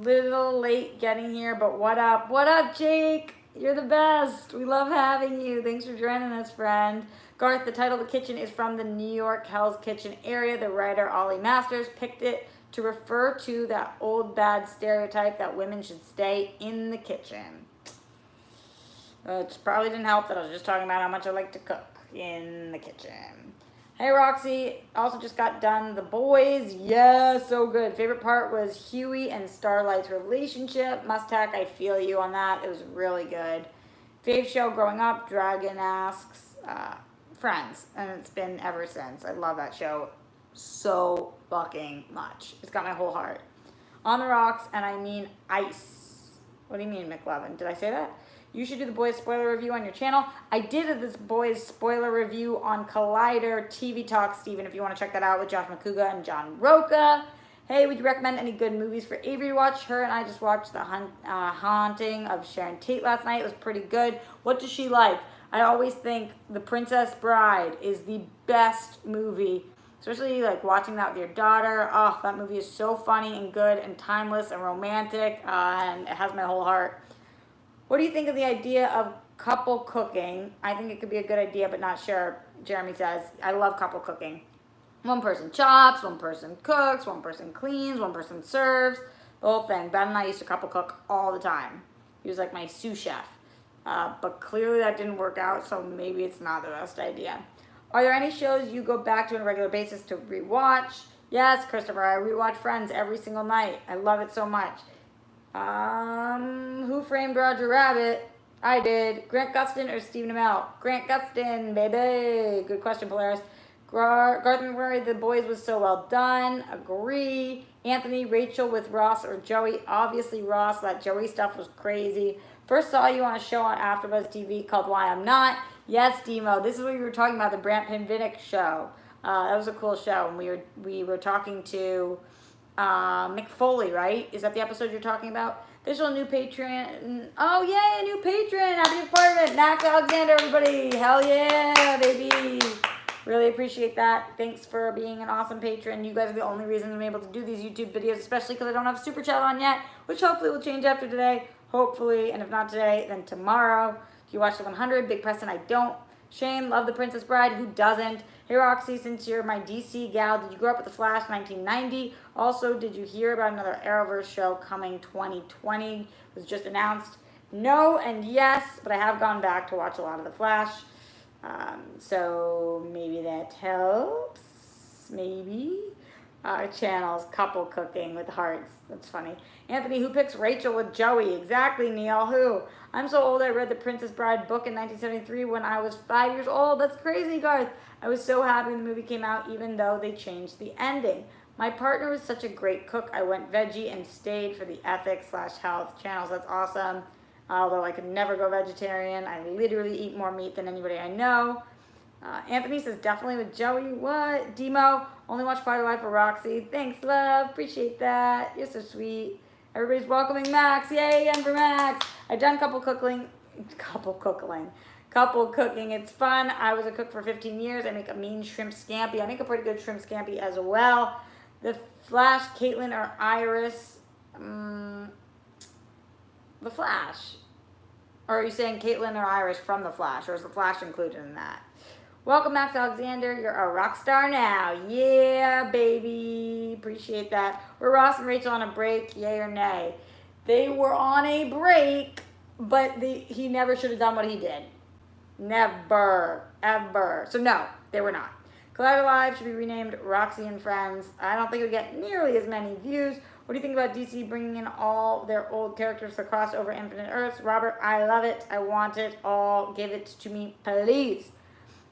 Little late getting here, but what up? What up, Jake? You're the best. We love having you. Thanks for joining us, friend. Garth, the title of the kitchen is from the New York Hell's Kitchen area. The writer Ollie Masters picked it to refer to that old bad stereotype that women should stay in the kitchen. It probably didn't help that I was just talking about how much I like to cook in the kitchen. Hey, Roxy. Also just got done The Boys. Yeah, so good. Favorite part was Huey and Starlight's relationship. Must tack, I feel you on that. It was really good. Fave show growing up, Dragon asks, Friends. And it's been ever since. I love that show so fucking much. It's got my whole heart. On the rocks, and I mean ice. What do you mean, McLovin? Did I say that? You should do the Boys spoiler review on your channel. I did this Boys spoiler review on Collider TV Talk, Steven, if you want to check that out with Josh McCouga and John Roca. Hey, would you recommend any good movies for Avery to watch? Her and I just watched The Haunting of Sharon Tate last night. It was pretty good. What does she like? I always think The Princess Bride is the best movie, especially like watching that with your daughter. Oh, that movie is so funny and good and timeless and romantic, and it has my whole heart. What do you think of the idea of couple cooking? I think it could be a good idea, but not sure. Jeremy says, I love couple cooking. One person chops, one person cooks, one person cleans, one person serves, the whole thing. Ben and I used to couple cook all the time. He was like my sous chef. But clearly that didn't work out, so maybe it's not the best idea. Are there any shows you go back to on a regular basis to rewatch? Yes, Christopher, I rewatch Friends every single night. I love it so much. Who Framed Roger Rabbit? I did. Grant Gustin or Stephen Amell? Grant Gustin, baby. Good question, Polaris. Garth McMurray, The Boys was so well done. Agree. Anthony, Rachel with Ross or Joey? Obviously Ross. That Joey stuff was crazy. First saw you on a show on AfterBuzz TV called Why I'm Not. Yes, Demo. This is what we were talking about, the Brant Pinvidic show. That was a cool show. And we were talking to Mick Foley, right? Is that the episode you're talking about? Official new patron. Oh, yay, a new patron. Happy to be part of it. Nack Alexander, everybody. Hell yeah, baby. Really appreciate that. Thanks for being an awesome patron. You guys are the only reason I'm able to do these YouTube videos, especially because I don't have Super Chat on yet, which hopefully will change after today. Hopefully, and if not today, then tomorrow. If you watch the 100, Big Preston, I don't. Shane, love The Princess Bride. Who doesn't? Hey, Roxy, since you're my DC gal, did you grow up with The Flash 1990? Also, did you hear about another Arrowverse show coming 2020? It was just announced. No and yes, but I have gone back to watch a lot of The Flash. So maybe that helps. Maybe. Channels, couple cooking with hearts. That's funny. Anthony, who picks Rachel with Joey? Exactly, Neil. Who? I'm so old I read the Princess Bride book in 1973 when I was 5 years old. That's crazy, Garth. I was so happy when the movie came out, even though they changed the ending. My partner was such a great cook. I went veggie and stayed for the ethics/health channels. That's awesome. Although I could never go vegetarian. I literally eat more meat than anybody I know. Anthony says definitely with Joey. What? Demo, only watch Part of Life for Roxy. Thanks, love. Appreciate that. You're so sweet. Everybody's welcoming Max. Yay, and for Max. I've done couple cooking. It's fun. I was a cook for 15 years. I make a mean shrimp scampi. I make a pretty good shrimp scampi as well. The Flash, Caitlin or Iris? The Flash. Or are you saying Caitlin or Iris from The Flash? Or is The Flash included in that? Welcome, Max Alexander. You're a rock star now. Yeah, baby. Appreciate that. Were Ross and Rachel on a break? Yay or nay? They were on a break, but he never should have done what he did. Never. Ever. So, no, they were not. Collider Live should be renamed Roxy and Friends. I don't think it would get nearly as many views. What do you think about DC bringing in all their old characters to cross over Infinite Earths? Robert, I love it. I want it all. Give it to me, please.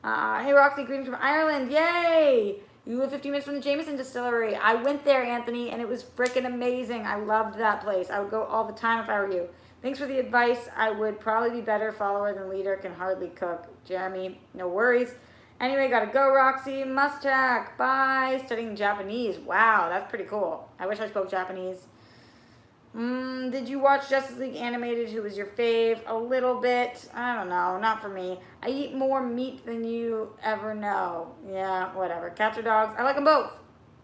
Hey, Roxy, greetings from Ireland. Yay! You live 15 minutes from the Jameson Distillery. I went there, Anthony, and it was freaking amazing. I loved that place. I would go all the time if I were you. Thanks for the advice. I would probably be better follower than leader. Can hardly cook. Jeremy, no worries. Anyway, gotta go, Roxy. Must check. Bye. Studying Japanese. Wow, that's pretty cool. I wish I spoke Japanese. Did you watch Justice League Animated? Who was your fave? A little bit. I don't know. Not for me. I eat more meat than you ever know. Yeah, whatever. Cats or dogs? I like them both.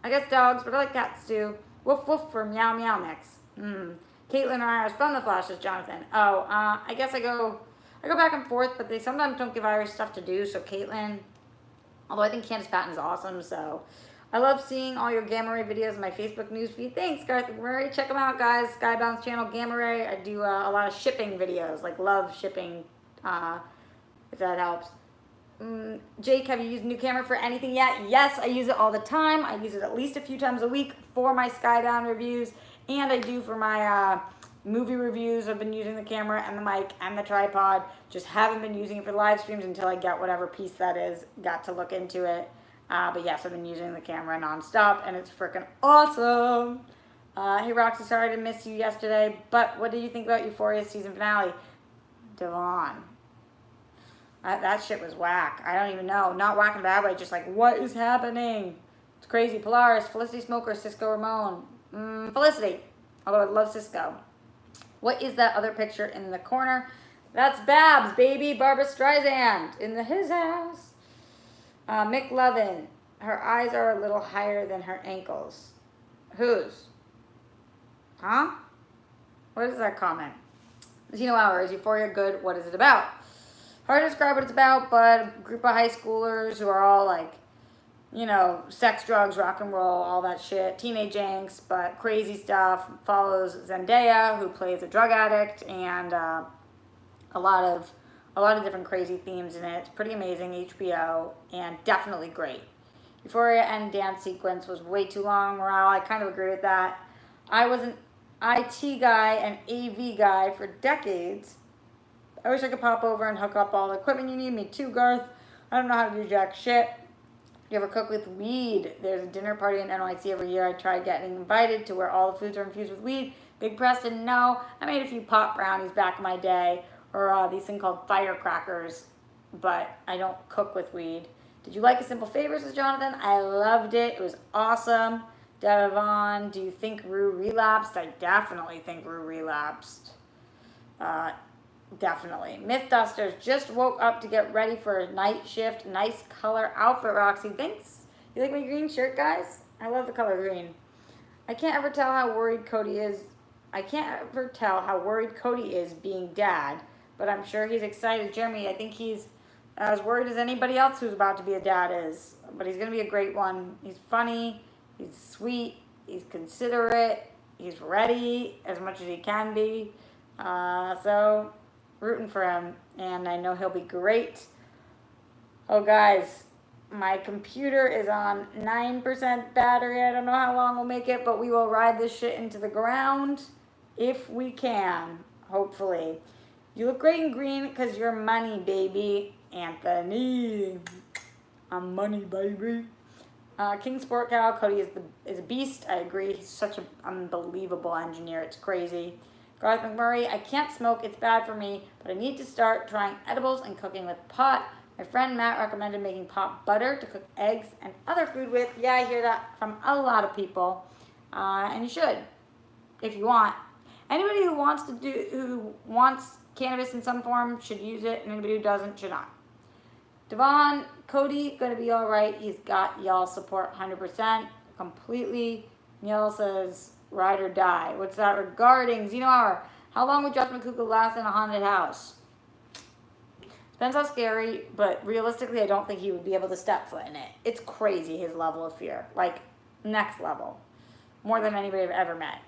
I guess dogs, but I like cats too. Woof woof for meow meow mix. Caitlin or Iris from The Flash is Jonathan. Oh, I guess I go back and forth, but they sometimes don't give Iris stuff to do, so Caitlin. Although I think Candace Patton is awesome, so I love seeing all your Gamma Ray videos in my Facebook newsfeed. Thanks, Garth Murray. Check them out, guys. Skybound's channel, Gamma Ray. I do a lot of shipping videos, like love shipping, if that helps. Jake, have you used a new camera for anything yet? Yes, I use it all the time. I use it at least a few times a week for my Skybound reviews, and I do for my movie reviews. I've been using the camera and the mic and the tripod. Just haven't been using it for live streams until I get whatever piece that is. Got to look into it. But yes, I've been using the camera nonstop, and it's freaking awesome. Hey, Roxy, sorry to miss you yesterday, but what did you think about Euphoria season finale? Devon. That shit was whack. I don't even know. Not whack in a bad way, just like, what is happening? It's crazy. Polaris, Felicity Smoker, Cisco Ramon. Felicity, although I love Cisco. What is that other picture in the corner? That's Babs, baby. Barbara Streisand in his house. Mick Levin. Her eyes are a little higher than her ankles. Whose? Huh? What is that comment? Zeno Hour, is Euphoria good? What is it about? Hard to describe what it's about, but a group of high schoolers who are all like, you know, sex, drugs, rock and roll, all that shit. Teenage angst, but crazy stuff. Follows Zendaya, who plays a drug addict, and a lot of different crazy themes in it. It's pretty amazing, HBO, and definitely great. Euphoria and dance sequence was way too long. Morale, I kind of agree with that. I was an IT guy and AV guy for decades. I wish I could pop over and hook up all the equipment you need. Me too, Garth. I don't know how to do jack shit. You ever cook with weed? There's a dinner party in NYC every year. I tried getting invited to where all the foods are infused with weed. Big Preston, no. I made a few pot brownies back in my day, or these things called firecrackers, but I don't cook with weed. Did you like A Simple Favor, says Jonathan? I loved it. It was awesome. Devon, do you think Rue relapsed? I definitely think Rue relapsed. Definitely. Mythbusters just woke up to get ready for a night shift. Nice color outfit, Roxy. Thanks. You like my green shirt, guys? I love the color green. I can't ever tell how worried Cody is. Being dad, but I'm sure he's excited. Jeremy, I think he's as worried as anybody else who's about to be a dad is. But he's going to be a great one. He's funny. He's sweet. He's considerate. He's ready as much as he can be. So rooting for him, and I know he'll be great. Oh, guys, my computer is on 9% battery. I don't know how long we'll make it, but we will ride this shit into the ground if we can, hopefully. You look great in green because you're money, baby. Anthony. I'm money, baby. King Sport Cow, Cody is a beast. I agree. He's such an unbelievable engineer. It's crazy. Garth McMurray, I can't smoke. It's bad for me, but I need to start trying edibles and cooking with pot. My friend Matt recommended making pot butter to cook eggs and other food with. Yeah, I hear that from a lot of people. And you should, if you want. Anybody who wants cannabis in some form should use it, and anybody who doesn't should not. Devon, Cody, gonna be all right. He's got y'all support 100%, completely. Neil says, ride or die. What's that regarding? Xeno Hour, how long would Josh McCouga last in a haunted house? Depends how scary, but realistically, I don't think he would be able to step foot in it. It's crazy, his level of fear. Like, next level. More than anybody I've ever met.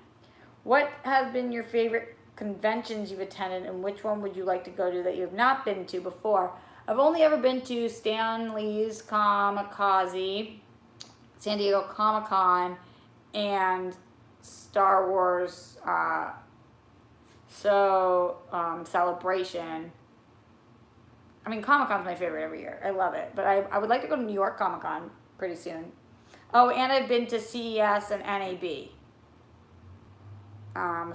What have been your favorite conventions you've attended, and which one would you like to go to that you have not been to before? I've only ever been to Stan Lee's Kamikaze, San Diego Comic-Con, and Star Wars Celebration. I mean, Comic-Con's my favorite every year. I love it. But I would like to go to New York Comic-Con pretty soon. Oh, and I've been to CES and NAB.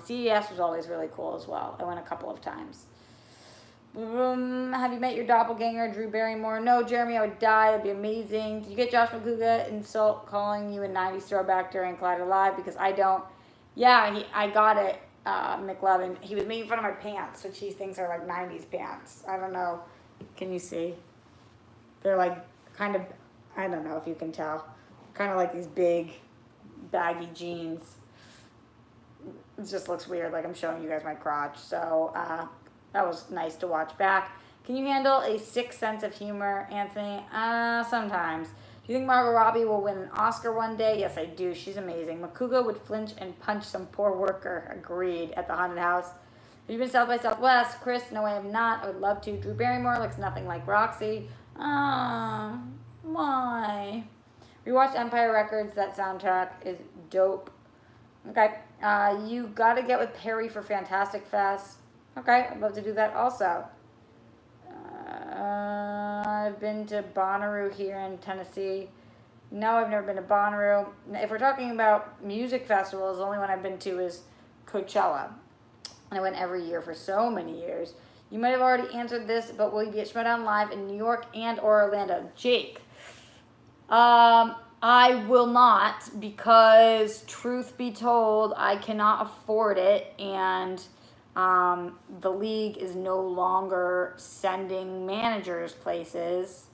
CES was always really cool as well. I went a couple of times. Have you met your doppelganger, Drew Barrymore? No, Jeremy, I would die. That'd be amazing. Did you get Josh McCouga insult calling you a 90s throwback during Collider Live? Because I don't. Yeah, I got it, McLevin. He was making fun of my pants, which he thinks are like 90s pants. I don't know. Can you see? They're like kind of, I don't know if you can tell. Kind of like these big, baggy jeans. It just looks weird, like I'm showing you guys my crotch. So, that was nice to watch back. Can you handle a sick sense of humor, Anthony? Sometimes. Do you think Margot Robbie will win an Oscar one day? Yes, I do. She's amazing. McCouga would flinch and punch some poor worker. Agreed. At the haunted house. Have you been South by Southwest? Chris, no, I have not. I would love to. Drew Barrymore looks nothing like Roxy. Why? Rewatched Empire Records. That soundtrack is dope. Okay. You gotta get with Perry for Fantastic Fest. Okay, I'd love to do that also. I've been to Bonnaroo here in Tennessee. No, I've never been to Bonnaroo. If we're talking about music festivals, the only one I've been to is Coachella. And I went every year for so many years. You might have already answered this, but will you be at Schmoedown Live in New York and or Orlando? Jake. I will not, because truth be told, I cannot afford it, and the league is no longer sending managers places,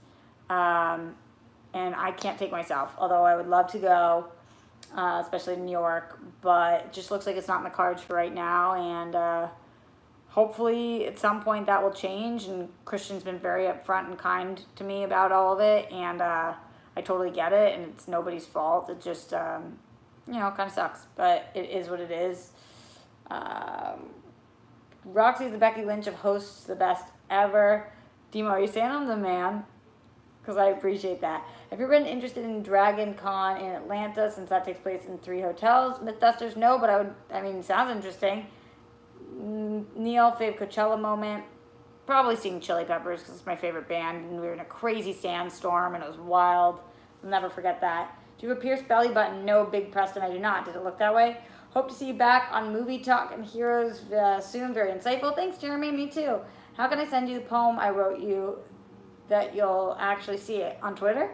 and I can't take myself, although I would love to go, especially in New York, but it just looks like it's not in the cards for right now, and hopefully at some point that will change, and Christian's been very upfront and kind to me about all of it, and I totally get it, and it's nobody's fault. It just, kind of sucks, but it is what it is. Roxy's the Becky Lynch of hosts, the best ever. Demo, are you saying I'm the man? Because I appreciate that. Have you ever been interested in Dragon Con in Atlanta, since that takes place in 3 hotels? Mythbusters, no, but sounds interesting. Neil, fave Coachella moment. Probably seeing Chili Peppers, because it's my favorite band, and we were in a crazy sandstorm, and it was wild. I'll never forget that. Do you have a pierced belly button? No, Big Preston, I do not. Did it look that way? Hope to see you back on Movie Talk and Heroes soon. Very insightful. Thanks, Jeremy. Me too. How can I send you the poem I wrote you that you'll actually see it? On Twitter?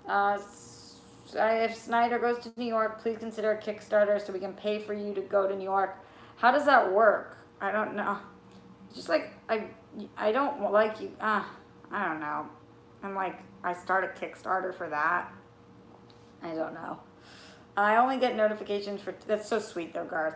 If Snyder goes to New York, please consider a Kickstarter so we can pay for you to go to New York. How does that work? I don't know. Just like, I don't like you. I don't know. I'm like, I start a Kickstarter for that. I don't know. I only get notifications for, that's so sweet though, Garth.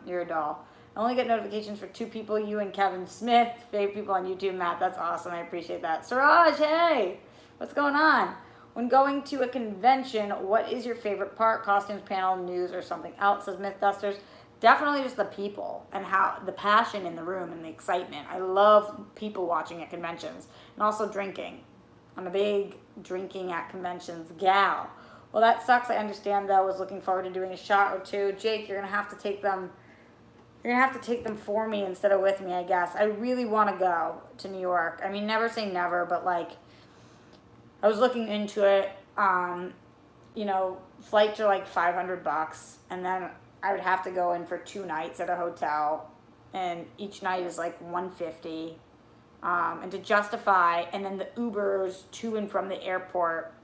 You're a doll. I only get notifications for 2 people, you and Kevin Smith. Favorite people on YouTube, Matt. That's awesome. I appreciate that. Siraj, hey, what's going on? When going to a convention, what is your favorite part? Costumes, panel, news, or something else? Says Mythbusters. Definitely just the people and how the passion in the room and the excitement. I love people watching at conventions and also drinking. I'm a big drinking at conventions gal. Well, that sucks. I understand though. I was looking forward to doing a shot or two. Jake, you're gonna have to take them. You're gonna have to take them for me instead of with me, I guess. I really want to go to New York. I mean, never say never, but like, I was looking into it. You know, flights are like $500, and then I would have to go in for 2 nights at a hotel, and each night is like $150. And to justify, and then the Ubers to and from the airport,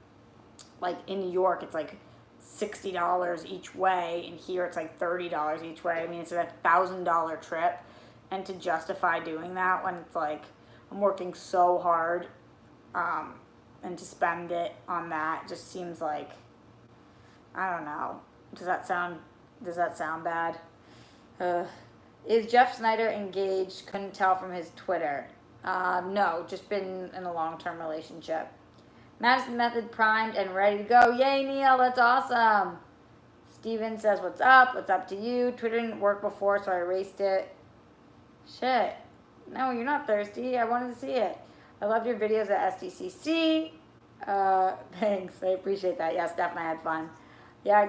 like in New York, it's like $60 each way, and here it's like $30 each way. I mean, it's a $1,000 trip, and to justify doing that when it's like I'm working so hard, and to spend it on that just seems like, I don't know. Does that sound bad? Is Jeff Snyder engaged? Couldn't tell from his Twitter. No, just been in a long-term relationship. Madison Method primed and ready to go. Yay, Neil, that's awesome. Steven says, what's up? What's up to you? Twitter didn't work before, so I erased it. Shit. No, you're not thirsty. I wanted to see it. I loved your videos at SDCC. Thanks. I appreciate that. Yes, definitely had fun. Yeah, I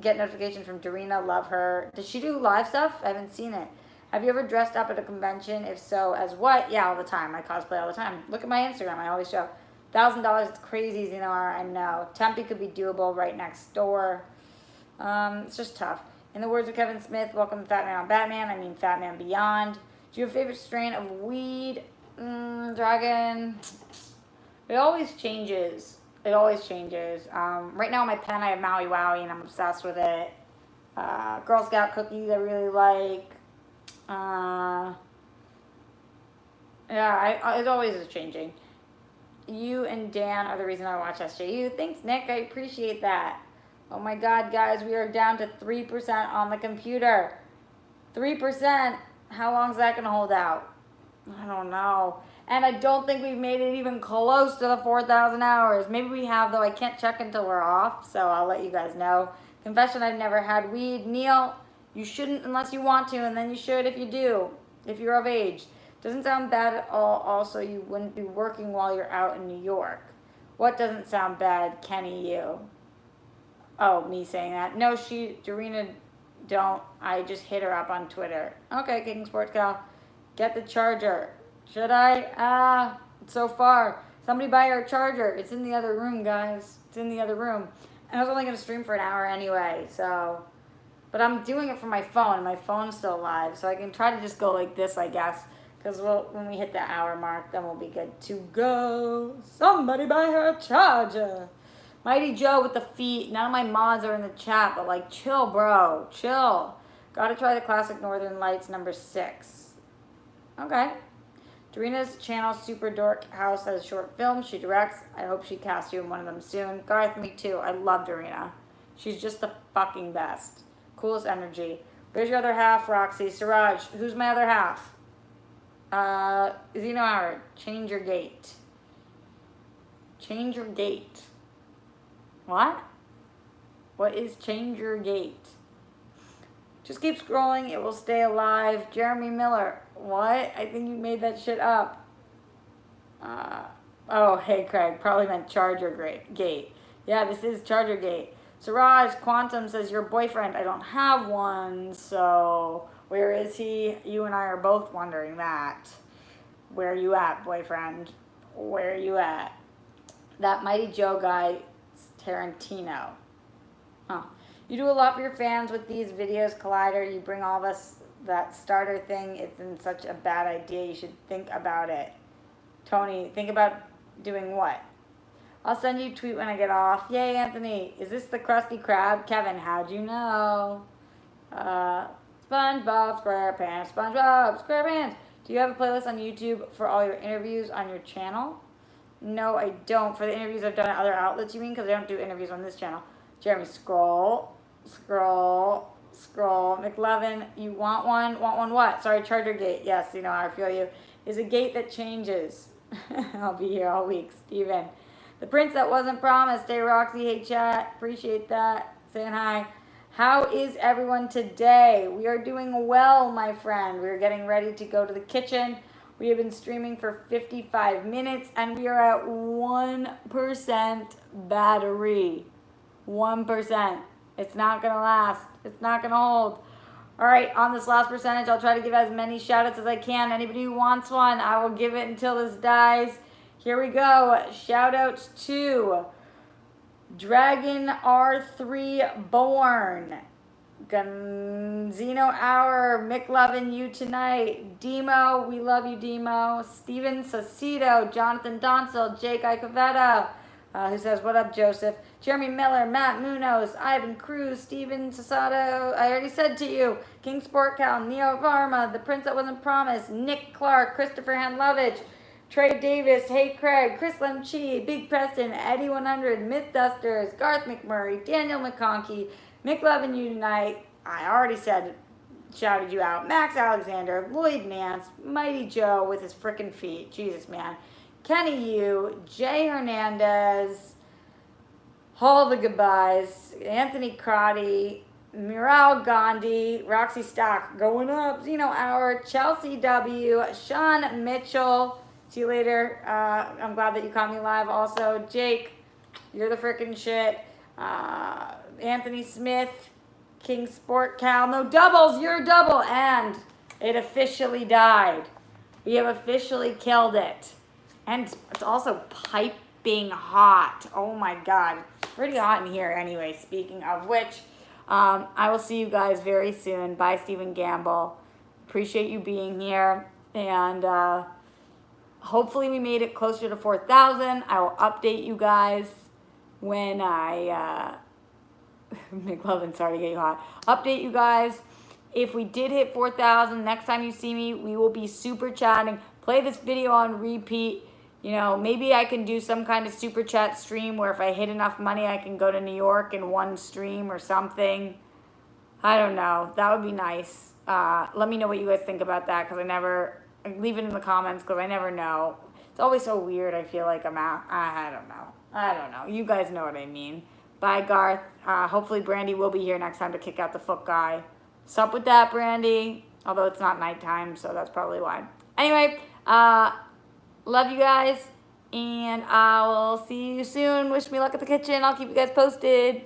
get notifications from Dorina. Love her. Does she do live stuff? I haven't seen it. Have you ever dressed up at a convention? If so, as what? Yeah, all the time. I cosplay all the time. Look at my Instagram. I always show. $1,000, it's crazy, Zinara. I know. Tempe could be doable right next door. It's just tough. In the words of Kevin Smith, welcome to Fat Man on Batman. I mean Fat Man Beyond. Do you have a favorite strain of weed? Dragon. It always changes. It always changes. Right now on my pen I have Maui Wowie and I'm obsessed with it. Girl Scout cookies I really like. It always is changing. You and Dan are the reason I watch SJU. Thanks, Nick. I appreciate that. Oh my God, guys, we are down to 3% on the computer. 3%. How long is that going to hold out? I don't know. And I don't think we've made it even close to the 4,000 hours. Maybe we have, though. I can't check until we're off, so I'll let you guys know. Confession, I've never had weed. Neil, you shouldn't unless you want to, and then you should if you do, if you're of age. Doesn't sound bad at all. Also, you wouldn't be working while you're out in New York. What doesn't sound bad, Kenny, you? Oh, me saying that. No, Dorina, don't. I just hit her up on Twitter. Okay, King Sports Gal. Get the charger. Should I? So far. Somebody buy her a charger. It's in the other room, guys. It's in the other room. And I was only going to stream for an hour anyway, so. But I'm doing it from my phone, and my phone's still live, so I can try to just go like this, I guess. Because when we hit the hour mark, then we'll be good to go. Somebody buy her a charger. Mighty Joe with the feet. None of my mods are in the chat, but like, chill, bro. Chill. Gotta try the classic Northern Lights #6. Okay. Dorina's channel, Super Dork House, has short films she directs. I hope she casts you in one of them soon. Garth, me too. I love Dorina. She's just the fucking best. Coolest energy. Where's your other half, Roxy? Siraj, who's my other half? Zeno Howard, change your gate. Change your gate. What? What is change your gate? Just keep scrolling, it will stay alive. Jeremy Miller, what? I think you made that shit up. Oh, hey Craig, probably meant Charger Gate. Yeah, this is Charger Gate. Siraj Quantum says, your boyfriend, I don't have one, so where is he? You and I are both wondering that. Where are you at, boyfriend? Where are you at? That Mighty Joe guy, Tarantino. Huh. You do a lot for your fans with these videos, Collider. You bring all of us that starter thing. It's in such a bad idea. You should think about it. Tony, think about doing what? I'll send you a tweet when I get off. Yay, Anthony. Is this the Krusty Krab? Kevin, how'd you know? SpongeBob SquarePants. SpongeBob SquarePants. Do you have a playlist on YouTube for all your interviews on your channel? No, I don't. For the interviews I've done at other outlets, you mean? Because I don't do interviews on this channel. Jeremy, scroll. McLevin, you want one? Want one what? Sorry, Charger Gate. Yes, you know, I feel you. Is a gate that changes. I'll be here all week. Steven. The prince that wasn't promised. Hey, Roxy. Hey, chat. Appreciate that. Saying hi. How is everyone today? We are doing well, my friend. We're getting ready to go to the kitchen. We have been streaming for 55 minutes and we are at 1% battery. 1%. It's not going to last. It's not going to hold. All right, on this last percentage, I'll try to give as many shout outs as I can. Anybody who wants one, I will give it until this dies. Here we go. Shout outs to Dragon R3 Born, Gunzino Hour, Mick loving you tonight, Demo, we love you Demo, Steven Sacido, Jonathan Donsel, Jake Icavetta, who says, what up Joseph, Jeremy Miller, Matt Munoz, Ivan Cruz, Steven Sasato, I already said to you, King Sport Cal, Neo Varma, The Prince That Wasn't Promised, Nick Clark, Christopher Hanlovich, Trey Davis, Hey Craig, Chris Lemchi, Big Preston, Eddie 100, Myth Dusters, Garth McMurray, Daniel McConkey, Mick loving you tonight. I already said, shouted you out. Max Alexander, Lloyd Nance, Mighty Joe with his frickin' feet. Jesus, man. Kenny Yu, Jay Hernandez, All the Goodbyes, Anthony Crotty, Mural Gandhi, Roxy Stock going up, Zeno Hour, Chelsea W, Sean Mitchell. See you later. I'm glad that you caught me live. Also, Jake, you're the frickin' shit. Anthony Smith, King Sport Cal. No doubles, you're a double. And it officially died. We have officially killed it. And it's also piping hot. Oh my God. It's pretty hot in here anyway. Speaking of which, I will see you guys very soon. Bye, Stephen Gamble. Appreciate you being here. And hopefully we made it closer to 4,000. I will update you guys when I, McLovin, sorry to get you hot. Update you guys. If we did hit 4,000, next time you see me, we will be super chatting. Play this video on repeat. You know, maybe I can do some kind of super chat stream where if I hit enough money, I can go to New York in one stream or something. I don't know. That would be nice. Let me know what you guys think about that because leave it in the comments because I never know. It's always so weird. I feel like I'm out. I don't know. I don't know. You guys know what I mean. Bye, Garth. Hopefully Brandy will be here next time to kick out the foot guy. Sup with that, Brandy? Although it's not nighttime, so that's probably why. Anyway, love you guys, and I will see you soon. Wish me luck at the kitchen. I'll keep you guys posted.